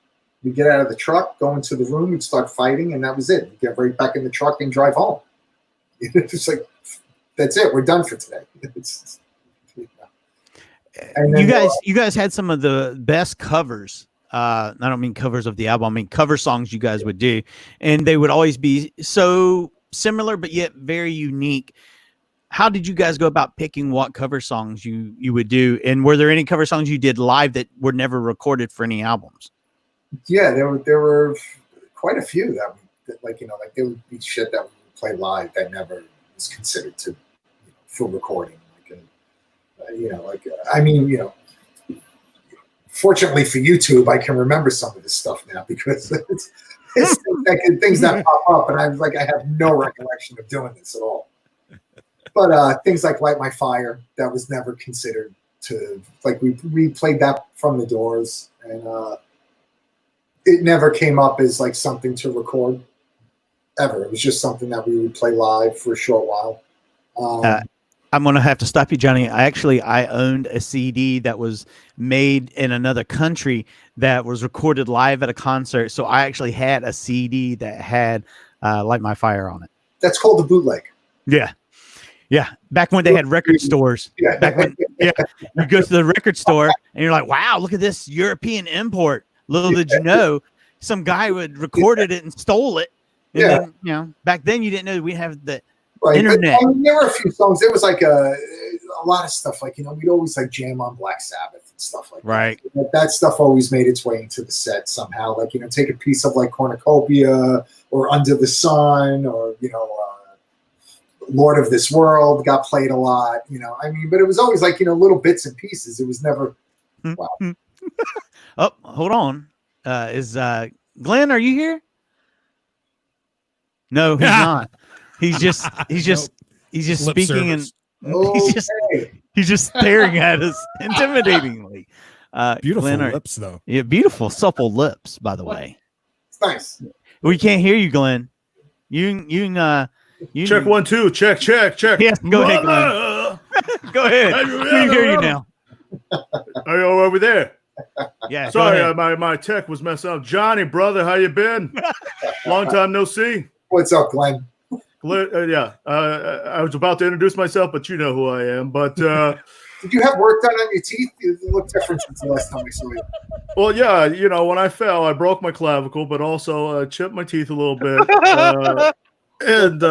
We get out of the truck, go into the room, we'd start fighting, and that was it. We get right back in the truck and drive home. It's that's it. We're done for today. And then, you guys had some of the best covers. I don't mean covers of the album. I mean cover songs you guys would do, and they would always be so similar, but yet very unique. How did you guys go about picking what cover songs you would do? And were there any cover songs you did live that were never recorded for any albums? Yeah, there were quite a few that there would be shit that we would play live that never was considered to for recording. Fortunately for YouTube, I can remember some of this stuff now because it's things that pop up, and I'm I have no recollection of doing this at all. But things like Light My Fire, that was never considered to we played that from the Doors, and it never came up as something to record ever. It was just something that we would play live for a short while. I'm going to have to stop you, Johnny. I owned a CD that was made in another country that was recorded live at a concert. So I actually had a CD that had Light My Fire on it. That's called a bootleg. Yeah. Yeah. Back when they had record stores. Yeah. Back when you go to the record store and you're like, wow, look at this European import. Little did you know, some guy would recorded it and stole it. And then, back then you didn't know we have the internet. There were a few songs. There was a lot of stuff we'd always jam on Black Sabbath and stuff like that. That stuff always made its way into the set somehow. Take a piece of Cornucopia or Under the Sun or Lord of This World got played a lot. But it was always little bits and pieces. It was never. Wow. Oh, hold on. Is Glenn? Are you here? No, he's not. He's just He's just Lip speaking service. and he's just staring at us intimidatingly. Beautiful Glenn, lips, though. Yeah, beautiful, supple lips, by the way. It's nice. We can't hear you, Glenn. You Check 1, 2. Check. Yes, go ahead, Glenn. Go ahead. We can hear you now. Are you over there? Yeah. Sorry, my tech was messing up. Johnny, brother, how you been? Long time no see. What's up, Glenn? I was about to introduce myself, but you know who I am. But did you have work done on your teeth? You look different since the last time I saw you. well, yeah, you know, when I fell, I broke my clavicle, but also chipped my teeth a little bit, and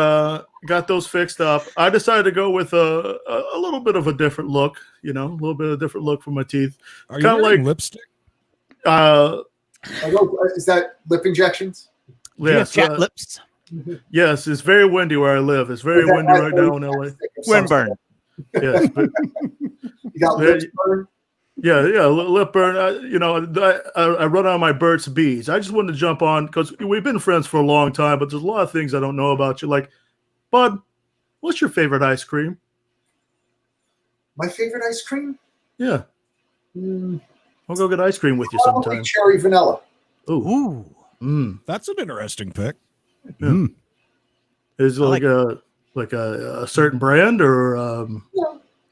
got those fixed up. I decided to go with a little bit of a different look. You know, a little bit of a different look for my teeth. Are you wearing lipstick? Is that lip injections? Yes, cat lips. Yes, it's very windy where I live. It's very windy right now in LA. Windburn. Yes, but you got lip burn? Yeah, lip burn. You know, I run on my Burt's Bees. I just wanted to jump on because we've been friends for a long time, but there's a lot of things I don't know about you. Like, Bud, what's your favorite ice cream? My favorite ice cream? Yeah. I'll go get ice cream with you Probably sometime. cherry vanilla. Ooh. That's an interesting pick. Yeah. Is it like a certain brand or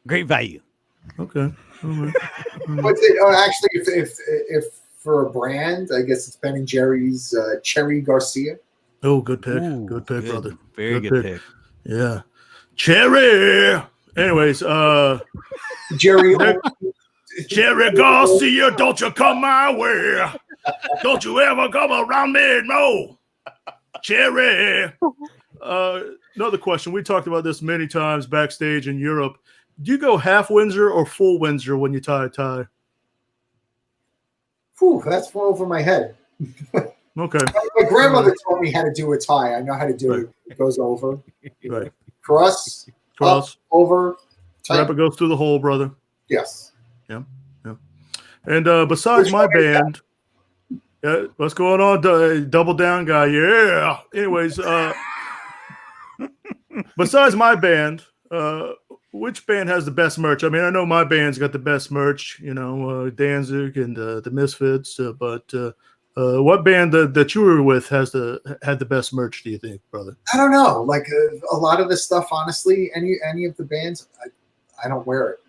Great value. Okay. All right. What's it? Actually, if for a brand, I guess it's Ben and Jerry's Cherry Garcia. Oh, good pick. Ooh, good pick, brother. Very good pick. Yeah. Cherry. Anyways, Jerry Garcia, don't you come my way. Don't you ever come around me, no. Cherry. Another question. We talked about this many times backstage in Europe. Do you go half Windsor or full Windsor when you tie a tie? Whew, that's far over my head. Okay. My grandmother taught me how to do a tie. I know how to do it. It goes over. Right. Cross. Up, over. Tight. Wrap it goes through the hole, brother. Yes. Yeah. And besides my band, what's going on, Double Down guy? Yeah. Anyways, besides my band, which band has the best merch? I mean, I know my band's got the best merch, you know, Danzig and the Misfits, but what band that you were with had the best merch, do you think, brother? I don't know. Like a lot of the stuff, honestly, any of the bands, I don't wear it.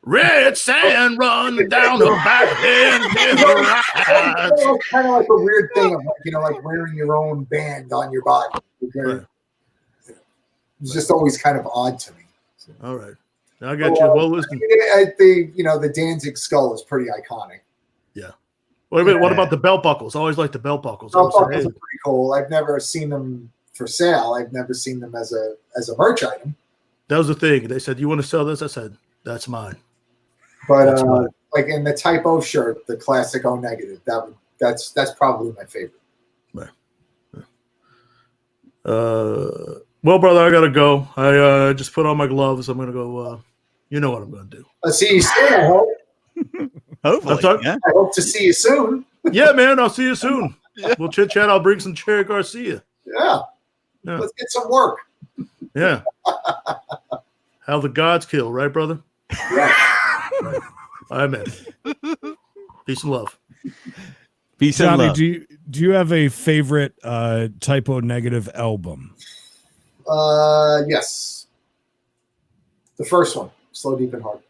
Red sand run down the back end. It's kind of like a weird thing of like wearing your own band on your body. Right. It's just always kind of odd to me. So. All right, I got you. Well, listen, I think the Danzig skull is pretty iconic. Yeah. What about the belt buckles? I always like the belt buckles. Belt buckles are pretty cool. I've never seen them for sale. I've never seen them as a merch item. That was the thing. They said, "You want to sell this?" I said, "That's mine." But like in the typo shirt, the classic O negative, that's probably my favorite. Right. Well, brother, I gotta go. I just put on my gloves. I'm gonna go. You know what I'm gonna do. I'll see you soon. I hope. Hopefully, I hope to see you soon. Yeah, man. I'll see you soon. We'll chit chat. I'll bring some Cherry Garcia. Yeah. Let's get some work. Yeah. How the gods kill, right, brother? Yeah. Right. Amen. Peace and love. Peace Johnny, and love. do you have a favorite typo negative album? Yes. The first one, Slow, Deep, and Hard.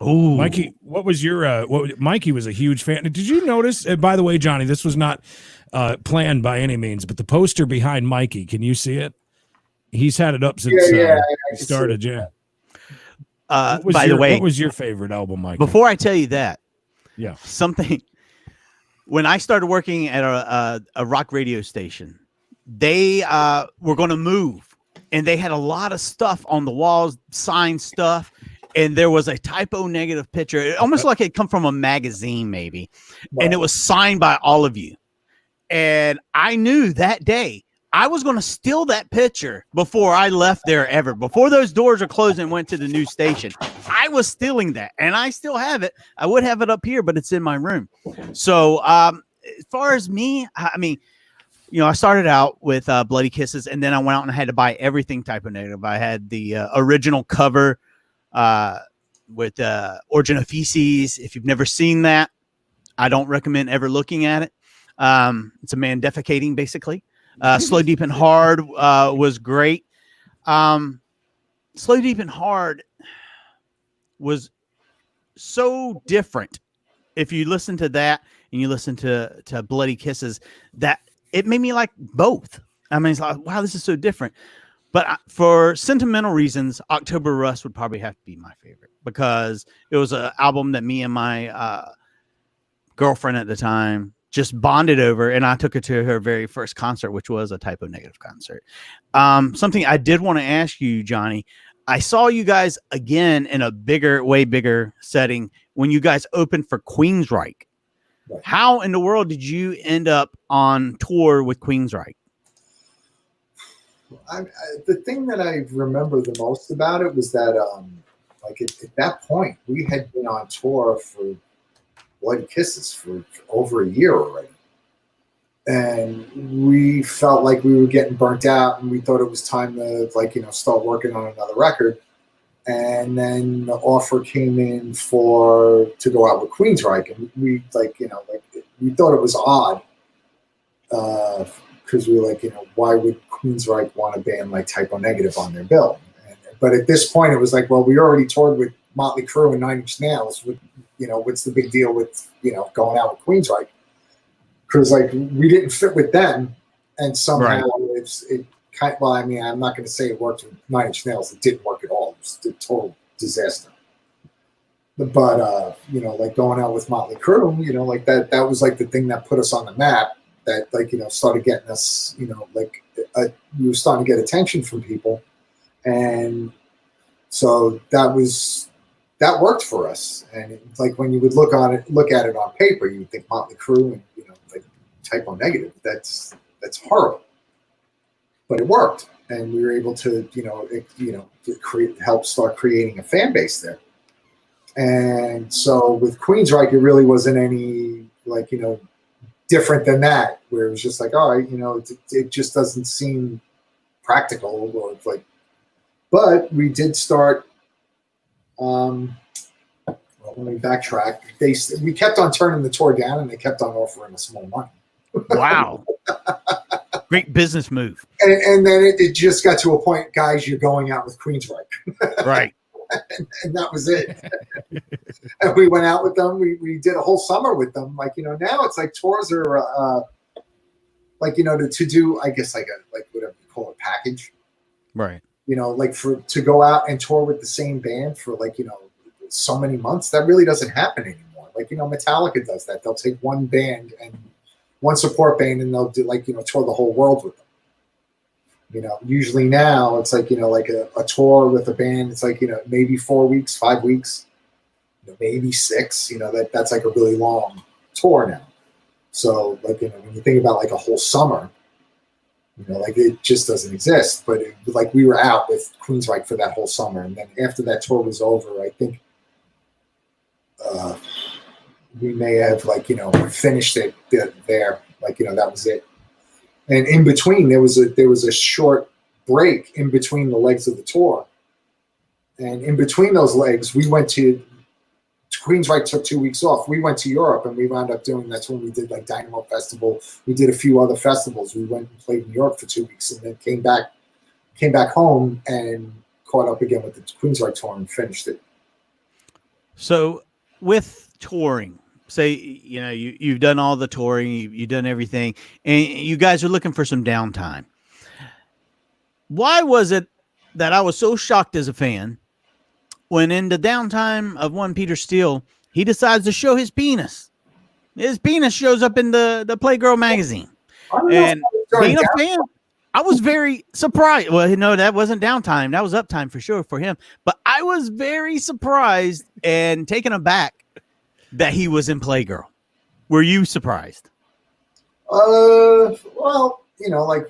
Oh, Mikey, what was your? Mikey was a huge fan. Did you notice? By the way, Johnny, this was not planned by any means, but the poster behind Mikey, can you see it? He's had it up since he started. Yeah. By the way, what was your favorite album, Mikey? Before I tell you that, yeah, something. When I started working at a rock radio station, they were going to move, and they had a lot of stuff on the walls, signed stuff. And there was a typo negative picture, almost like it come from a magazine, maybe. Wow. And it was signed by all of you. And I knew that day I was going to steal that picture before I left there ever. Before those doors are closed and went to the new station, I was stealing that. And I still have it. I would have it up here, but it's in my room. So as far as me, I mean, I started out with Bloody Kisses, and then I went out and I had to buy everything Type O Negative. I had the original cover with Origin of Feces. If you've never seen that, I don't recommend ever looking at it. It's a man defecating, basically. Slow, Deep, and Hard was great. Slow, Deep, and Hard was so different. If you listen to that and you listen to Bloody Kisses, that it made me like both. I mean, it's like, wow, this is so different. But for sentimental reasons, October Rust would probably have to be my favorite, because it was an album that me and my girlfriend at the time just bonded over, and I took her to her very first concert, which was a Type O Negative concert. Something I did want to ask you, Johnny, I saw you guys again in a bigger, way bigger setting when you guys opened for Queensryche. Right. How in the world did you end up on tour with Queensryche? The thing that I remember the most about it was that, like at that point, we had been on tour for Bloody Kisses for over a year already. And we felt like we were getting burnt out, and we thought it was time to, like, start working on another record. And then the offer came in to go out with Queensryche, and we we thought it was odd, because we were like, why would Queensryche want a band like Type O Negative on their bill? But at this point, it was like, well, we already toured with Motley Crue and Nine Inch Nails. What's the big deal with going out with Queensryche? Because we didn't fit with them, and somehow it kind. Well, I mean, I'm not going to say it worked with Nine Inch Nails. It didn't work at all. It was a total disaster. But going out with Motley Crue, that was the thing that put us on the map. That started getting us. We were starting to get attention from people, and so that worked for us. And when you would look at it on paper, you would think Motley Crue and Type O Negative. That's horrible, but it worked, and we were able to help start creating a fan base there. And so with Queensryche, it really wasn't any different than that, where it was just like, all right, it just doesn't seem practical, or but we did start. Let me backtrack. We kept on turning the tour down, and they kept on offering us more money. Wow. Great business move. And then it just got to a point, guys, you're going out with Queensryche. Right. and that was it. And we went out with them. We did a whole summer with them. Now it's like tours are to do, I guess, whatever you call it, package. Right. To go out and tour with the same band for so many months, that really doesn't happen anymore. Metallica does that. They'll take one band and one support band, and they'll do tour the whole world with them. Usually now it's a tour with a band. It's maybe 4 weeks, 5 weeks, maybe 6. That's a really long tour now. So when you think about a whole summer, it just doesn't exist. But we were out with Queensryche for that whole summer, and then after that tour was over, I think we may have finished it there. That was it. And in between, there was a short break in between the legs of the tour, and in between those legs, we went to Queensryche. Took 2 weeks off. We went to Europe, and we wound up doing. That's when we did Dynamo Festival. We did a few other festivals. We went and played in Europe for 2 weeks, and then came back home and caught up again with the Queensryche tour and finished it. So with touring, say you've done all the touring, you've done everything, and you guys are looking for some downtime. Why was it that I was so shocked as a fan when in the downtime of one Peter Steele, he decides to show his penis? His penis shows up in the Playgirl magazine. And being a fan, I was very surprised. Well, no, that wasn't downtime. That was uptime for sure for him. But I was very surprised and taken aback that he was in Playgirl. Were you surprised? Well,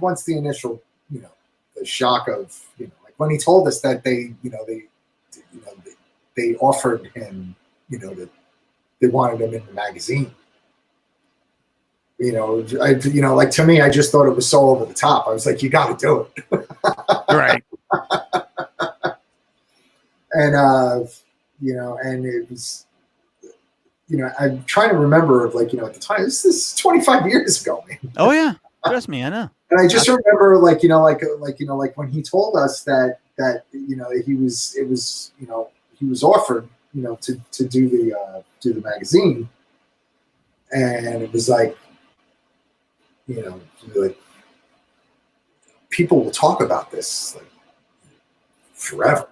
once the initial, the shock of, when he told us that they offered him, that they wanted him in the magazine. like to me, I just thought it was so over the top. I was like, you got to do it. Right. And, and it was, I'm trying to remember, at the time, this is 25 years ago, man. Oh yeah. Trust me, I know. And I just remember, like when he told us that he was offered, to do the magazine, and it was like, like people will talk about this like forever.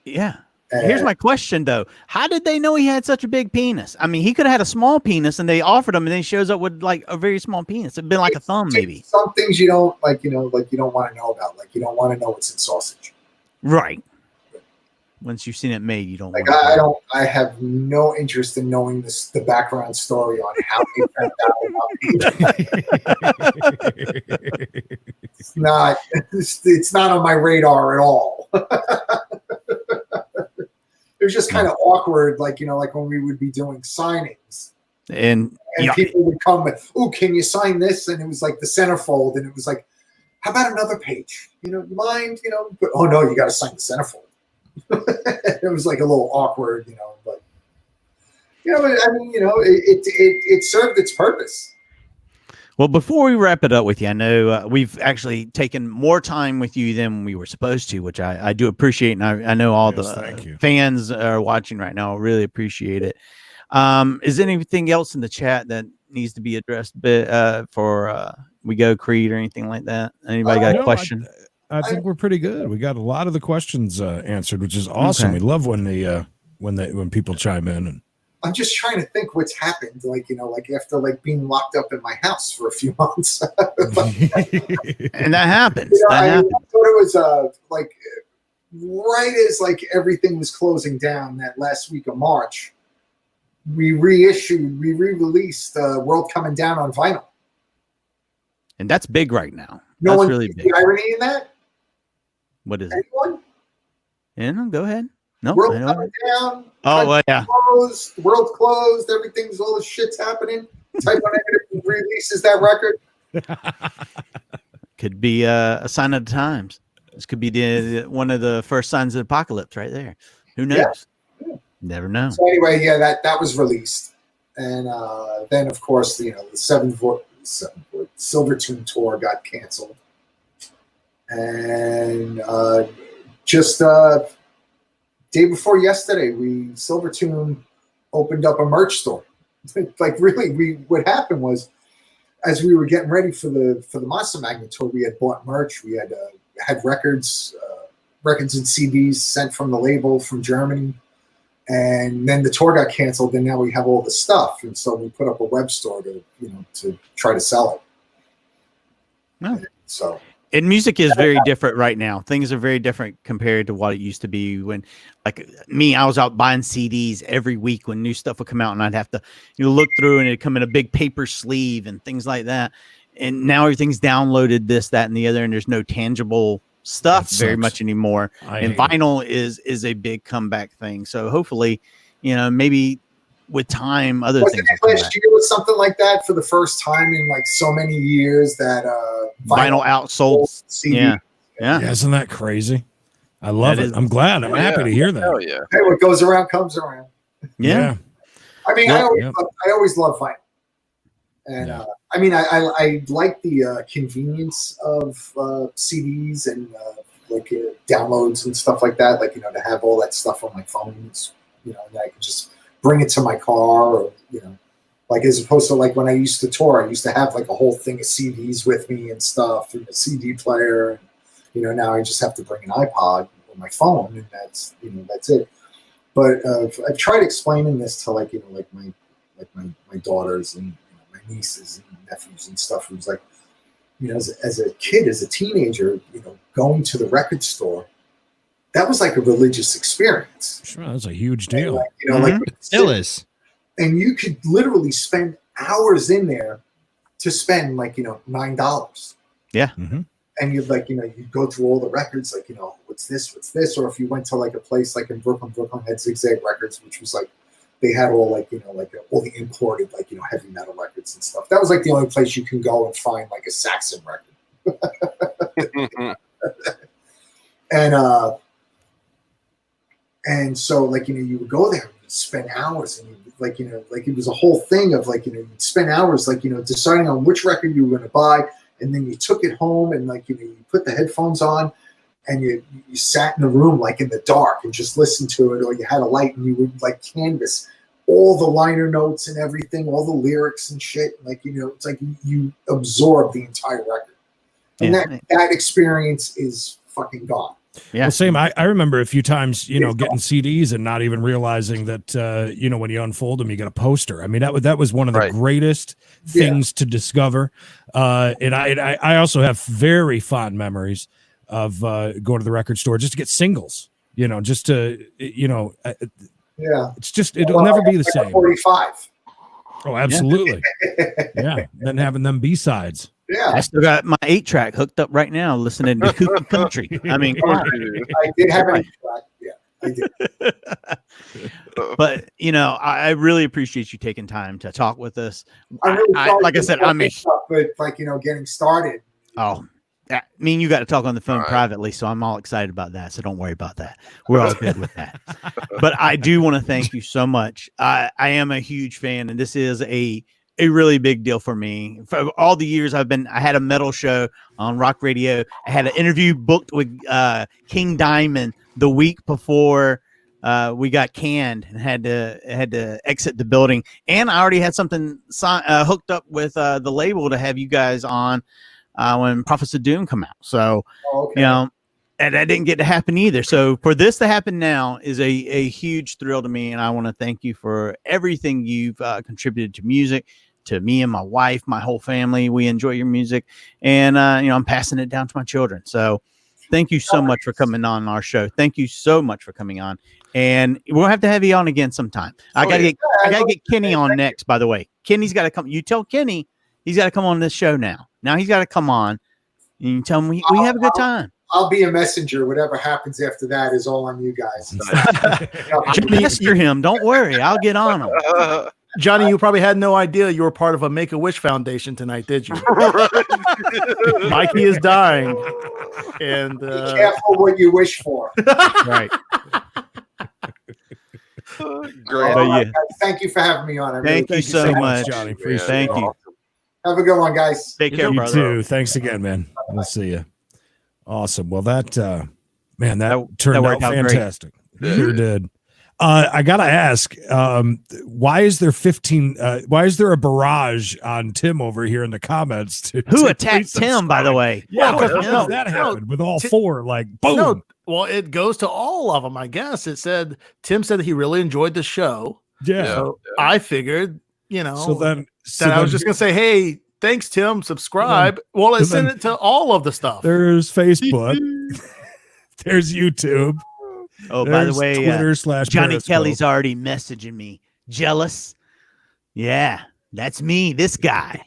Yeah. Here's my question though. How did they know he had such a big penis? I mean, he could have had a small penis and they offered him and then he shows up with like a very small penis. It'd been like a thumb maybe. Some things you don't you don't want to know about. Like you don't want to know what's in sausage. Right. Once you've seen it made, you don't like want I have no interest in knowing the background story on how he found out about me. It's not on my radar at all. It was just kind of awkward, like when we would be doing signings, and people would come with, "Oh, can you sign this?" And it was like the centerfold, and it was like, "How about another page? Mind, But, oh no, you got to sign the centerfold." It was like a little awkward, but I mean, it served its purpose. Well, before we wrap it up with you, I know we've actually taken more time with you than we were supposed to, which I do appreciate. And I know all the fans are watching right now. Really appreciate it. Is there anything else in the chat that needs to be addressed for we go Creed or anything like that? Anybody got a question? I think we're pretty good. We got a lot of the questions answered, which is awesome. We love when people chime in. And I'm just trying to think what's happened, after being locked up in my house for a few months. And that happens. I thought it was right as everything was closing down that last week of March, we re-released World Coming Down on vinyl. And that's big right now. That's really big. The irony in that? What is Anyone? Yeah, go ahead. No, World Coming Down. Oh, well, yeah. Closed, world's closed. Everything's, all this shit's happening. Type O Negative releases that record. Could be a sign of the times. This could be one of the first signs of the apocalypse right there. Who knows? Yeah. Never know. So anyway, yeah, that was released. And then, of course, the Silvertune tour got canceled. And just day before yesterday, Silvertune opened up a merch store. What happened was, as we were getting ready for the Monster Magnet tour, we had bought merch. We had records and CDs sent from the label from Germany, and then the tour got canceled. And now we have all the stuff, and so we put up a web store to try to sell it. No. So. And music is very different right now. Things are very different compared to what it used to be when, like me, I was out buying CDs every week when new stuff would come out, and I'd have to look through, and it'd come in a big paper sleeve and things like that. And now everything's downloaded, this, that, and the other, and there's no tangible stuff very much anymore. And vinyl is a big comeback thing. So hopefully, maybe with time, other things. Last year was something like that for the first time in so many years that vinyl outsold CD. Yeah. Isn't that crazy? I love it. I'm glad. I'm happy to hear that. Hell yeah. Hey, what goes around comes around. Yeah. I mean, I always love vinyl. And I like the convenience of CDs and downloads and stuff like that. To have all that stuff on my phones, that I can just bring it to my car, or as opposed to when I used to tour, I used to have a whole thing of CDs with me and stuff, and a CD player. Now I just have to bring an iPod or my phone, and that's it. But I've tried explaining this to my daughters and my nieces and nephews and stuff. It was as a kid, as a teenager, going to the record store, that was like a religious experience. Sure, that's a huge deal. Still is. And you could literally spend hours in there to spend $9. Yeah. Mm-hmm. And you'd you'd go through all the records, what's this? Or if you went to a place in Brooklyn had Zigzag Records, which was they had all like, you know, like all the imported, like, you know, heavy metal records and stuff. That was like the only place you can go and find like a Saxon record. And so like, you know, you would go there and you'd spend hours and you'd, like, you know, like it was a whole thing of like, you know, you'd spend hours like, you know, deciding on which record you were going to buy. And then you took it home and like, you know, you put the headphones on and you sat in a room like in the dark and just listened to it, or you had a light and you would like canvas all the liner notes and everything, all the lyrics and shit. Like, you know, it's like you absorb the entire record. And that experience is fucking gone. Yeah. Well, same. I remember a few times, you know, getting CDs and not even realizing that, you know, when you unfold them, you get a poster. I mean, that was one of the greatest things to discover. And I also have very fond memories of going to the record store just to get singles, you know, just to, you know, it's just, it'll never be the same. 45. Oh, absolutely. Yeah. Then having them B-sides. Yeah, I still got my 8-track hooked up right now, listening to Cookie Country. I mean, come on. I did have an 8-track. Yeah, I did. But you know, I really appreciate you taking time to talk with us. Like I said, I'm but like, you know, getting started. Oh, I mean, you got to talk on the phone privately, so I'm all excited about that. So don't worry about that. We're all good with that. But I do want to thank you so much. I am a huge fan, and this is a really big deal for me. For all the years I had a metal show on rock radio. I had an interview booked with King Diamond the week before we got canned and had to exit the building. And I already had something hooked up with the label to have you guys on when Prophets of Doom come out. So, you know, and that didn't get to happen either. So for this to happen now is a huge thrill to me. And I want to thank you for everything you've contributed to music, to me and my wife, my whole family. We enjoy your music, and you know, I'm passing it down to my children. So thank you so much for coming on our show. Thank you so much for coming on, and we'll have to have you on again sometime. I gotta get Kenny on next, by the way. Kenny's got to come. You tell Kenny he's got to come on this show now. Now he's got to come on, and you tell him we have a good time. I'll be a messenger. Whatever happens after that is all on you guys. Pester him. Don't worry. I'll get on him. Johnny, you probably had no idea you were part of a Make-A-Wish Foundation tonight, did you? Mikey is dying. And be careful what you wish for. Right. Great. Right, thank you for having me on. Thank you so much, Johnny. Appreciate Thank it. you. Have a good one, guys. Take care, You brother. too. Thanks again, man. We'll see you. Awesome. Well, that man, that turned out fantastic. Sure did. I gotta ask, why is there a barrage on Tim over here in the comments? Who attacked Tim, by the way? Yeah, how does that happen with all four? Like, boom. No, well, it goes to all of them, I guess. It said Tim said that he really enjoyed the show. Yeah. So I figured, you know, So then I was just gonna say, hey, thanks, Tim. Subscribe. Well, it sent it to all of the stuff. There's Facebook. There's YouTube. Oh, by the way, Twitter / Johnny Periscope. Kelly's already messaging me. Jealous? Yeah, that's me. This guy.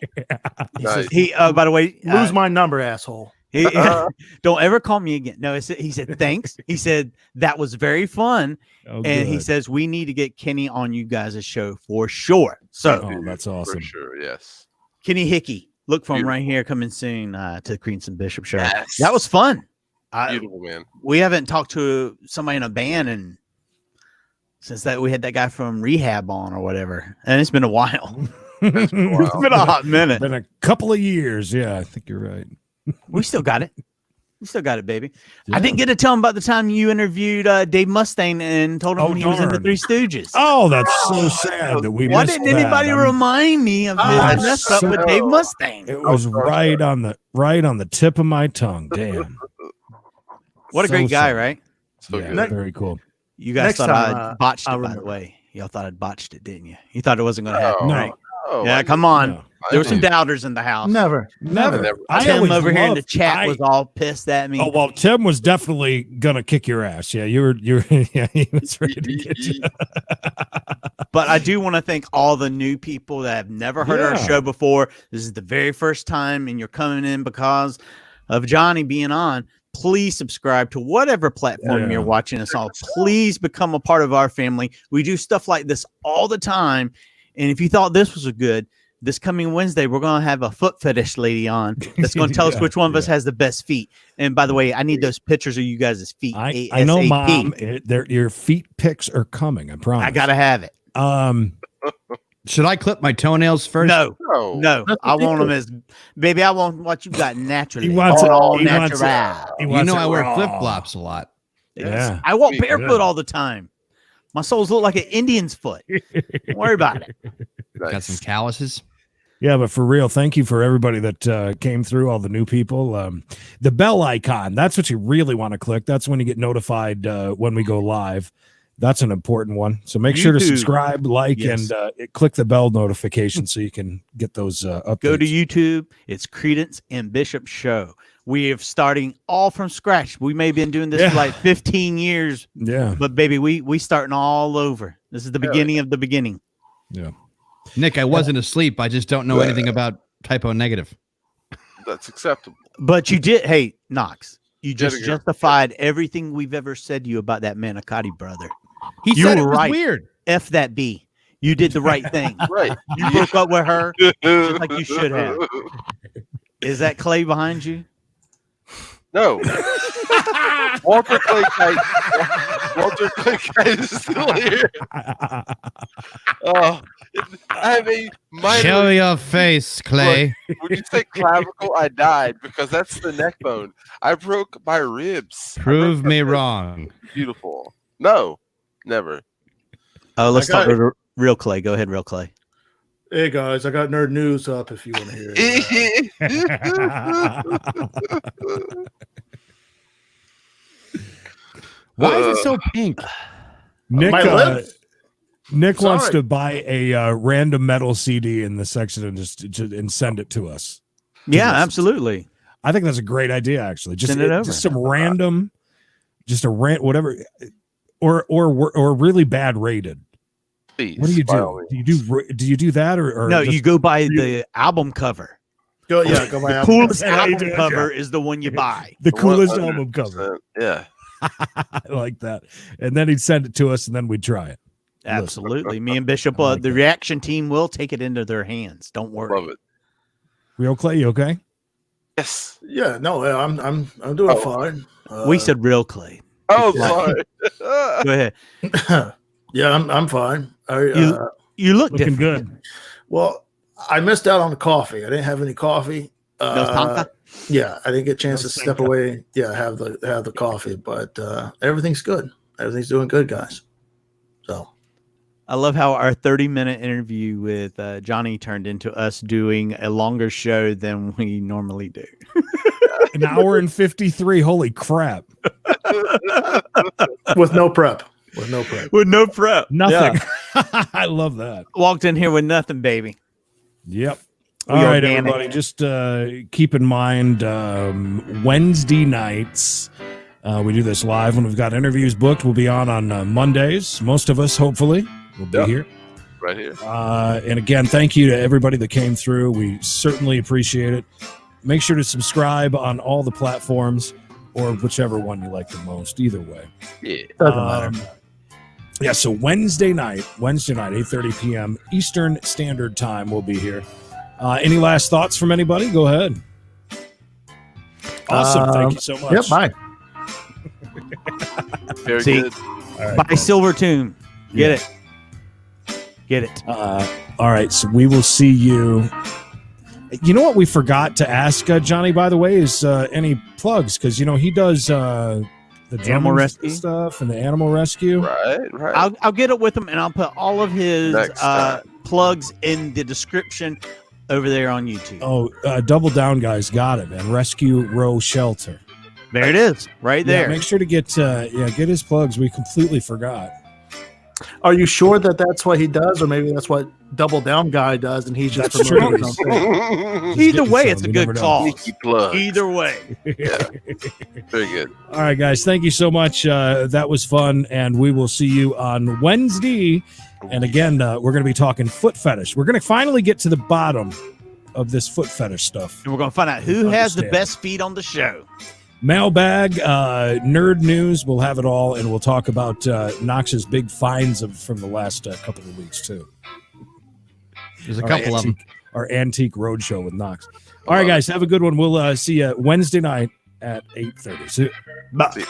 Nice. He. By the way, Lose my number, asshole. Don't ever call me again. No, he said thanks. He said that was very fun, Oh, and he good. says we need to get Kenny on you guys' show for sure. So, Oh, that's awesome. For sure, yes. Kenny Hickey, look for him Beautiful. right here, coming soon to the Creedence and Bishop show. Yes. That was fun. Beautiful, man. We haven't talked to somebody in a band and since that we had that guy from Rehab on or whatever, and it's been a while. It's been a while. It's been a hot minute. Been a couple of years. Yeah, I think you're right. We still got it. We still got it, baby. Yeah. I didn't get to tell him about the time you interviewed Dave Mustaine and told him Oh, he was in the darn. Three Stooges. Oh, that's so sad that we Why missed didn't anybody that. remind me of his I'm mess up with so- Dave Mustaine? It was right on the tip of my tongue. Damn. What a So great guy, sorry. right? So Yeah, good. very cool. You guys Next thought time, I botched it, I'll by the remember. way. Y'all thought I'd botched it, didn't you? You thought it wasn't going to happen, No. right? Oh, Yeah, I come on. No. There were some did. doubters in the house. Never. Never. I Tim always over here in the loved- chat I- was all pissed at me. Oh well, Tim was definitely gonna kick your ass. Yeah, you were. Yeah, he was ready to get you. But I do want to thank all the new people that have never heard our Yeah. show before. This is the very first time, and you're coming in because of Johnny being on. please subscribe to whatever platform you're watching us on. Please become a part of our family. We do stuff like this all the time. And if you thought this was this coming Wednesday, we're going to have a foot fetish lady on that's going to tell us which one of us has the best feet. And by the way, I need those pictures of you guys' feet. I know, Mom. Your feet pics are coming. I promise. I got to have it. Should I clip my toenails first? No. I want them as, baby, I want what you got naturally. He wants it all natural. I wear flip-flops a lot. Yeah. I walk barefoot all the time. My soles look like an Indian's foot. Don't worry about it. Got some calluses. Yeah, but for real, thank you for everybody that came through, all the new people. The bell icon, that's what you really want to click. That's when you get notified when we go live. That's an important one. So make sure to subscribe, like, and click the bell notification so you can get those updates. Go to YouTube. It's Creedence and Bishop Show. We are starting all from scratch. We may have been doing this for like 15 years. Yeah. But baby, we starting all over. This is the beginning of the beginning. Yeah. Nick, I wasn't asleep. I just don't know anything about typo negative. That's acceptable. But you did. Hey, Knox, you just justified everything we've ever said to you about that Manicotti brother. He said it was weird. F that B. You did the right thing. Right. You broke up with her just like you should have. Is that Clay behind you? No. Walter Clay Kite is still here. I have a minor. Show your face, Clay. When you say clavicle, I died because that's the neck bone. I broke my ribs. Prove me wrong. Beautiful. No, never. Oh, let's talk to Real Clay. Go ahead, Real Clay. Hey guys, I got nerd news up if you want to hear it. Why is it so pink? Nick wants to buy a random metal CD in the section and send it to us. Yeah, absolutely. I think that's a great idea. Actually, send it over. Just some random, whatever, or really bad rated. Please, what do you do? Do you do that or no? You go buy the album cover. Go buy the coolest album cover is the one you buy. The coolest album cover. Yeah. I like that. And then he'd send it to us and then we'd try it. Absolutely. Me and Bishop, the reaction team will take it into their hands. Don't worry. Love it. Real Clay, you okay? Yes. Yeah, no, I'm doing fine. We said Real Clay. Oh, sorry. Go ahead. Yeah, I'm fine. You look looking different. good. Well, I missed out on the coffee. I didn't have any coffee. No Tonka? Yeah, I didn't get a chance to step away. Yeah, have the coffee, but everything's good. Everything's doing good, guys. So I love how our 30-minute interview with Johnny turned into us doing a longer show than we normally do. An hour and 53. Holy crap. With no prep. With no prep. Nothing. Yeah. I love that. Walked in here with nothing, baby. Yep. All right, everybody. Just keep in mind Wednesday nights. We do this live when we've got interviews booked. We'll be on Mondays. Most of us, hopefully, will be here. Right here. And again, thank you to everybody that came through. We certainly appreciate it. Make sure to subscribe on all the platforms or whichever one you like the most. Either way. Yeah. Doesn't matter. Yeah, so Wednesday night, 8:30 p.m. Eastern Standard Time, we'll be here. Any last thoughts from anybody? Go ahead. Awesome. Thank you so much. Yep, bye. Very good. All right, Buy Silver Tomb. Get it. All right, so we will see you. You know what we forgot to ask Johnny, by the way, is any plugs, because he does the animal rescue stuff and the animal rescue. Right. I'll get it with him, and I'll put all of his plugs in the description over there on YouTube. Oh, Double Down guys, got it, man. Rescue Row Shelter. There it is, right there. Yeah, make sure to get his plugs. We completely forgot. Are you sure that that's what he does, or maybe that's what Double Down guy does, and he's just promoting something? Either way, it's a good call. Either way. Yeah. Very good. All right, guys. Thank you so much. That was fun, and we will see you on Wednesday. And again, we're going to be talking foot fetish. We're going to finally get to the bottom of this foot fetish stuff. And we're going to find out who has the best feet on the show. Mailbag, nerd news. We'll have it all, and we'll talk about Knox's big finds from the last couple of weeks too. There's a couple of them. Our antique roadshow with Knox. All right, guys, have a good one. We'll see you Wednesday night at 8:30. See you. Bye. See you.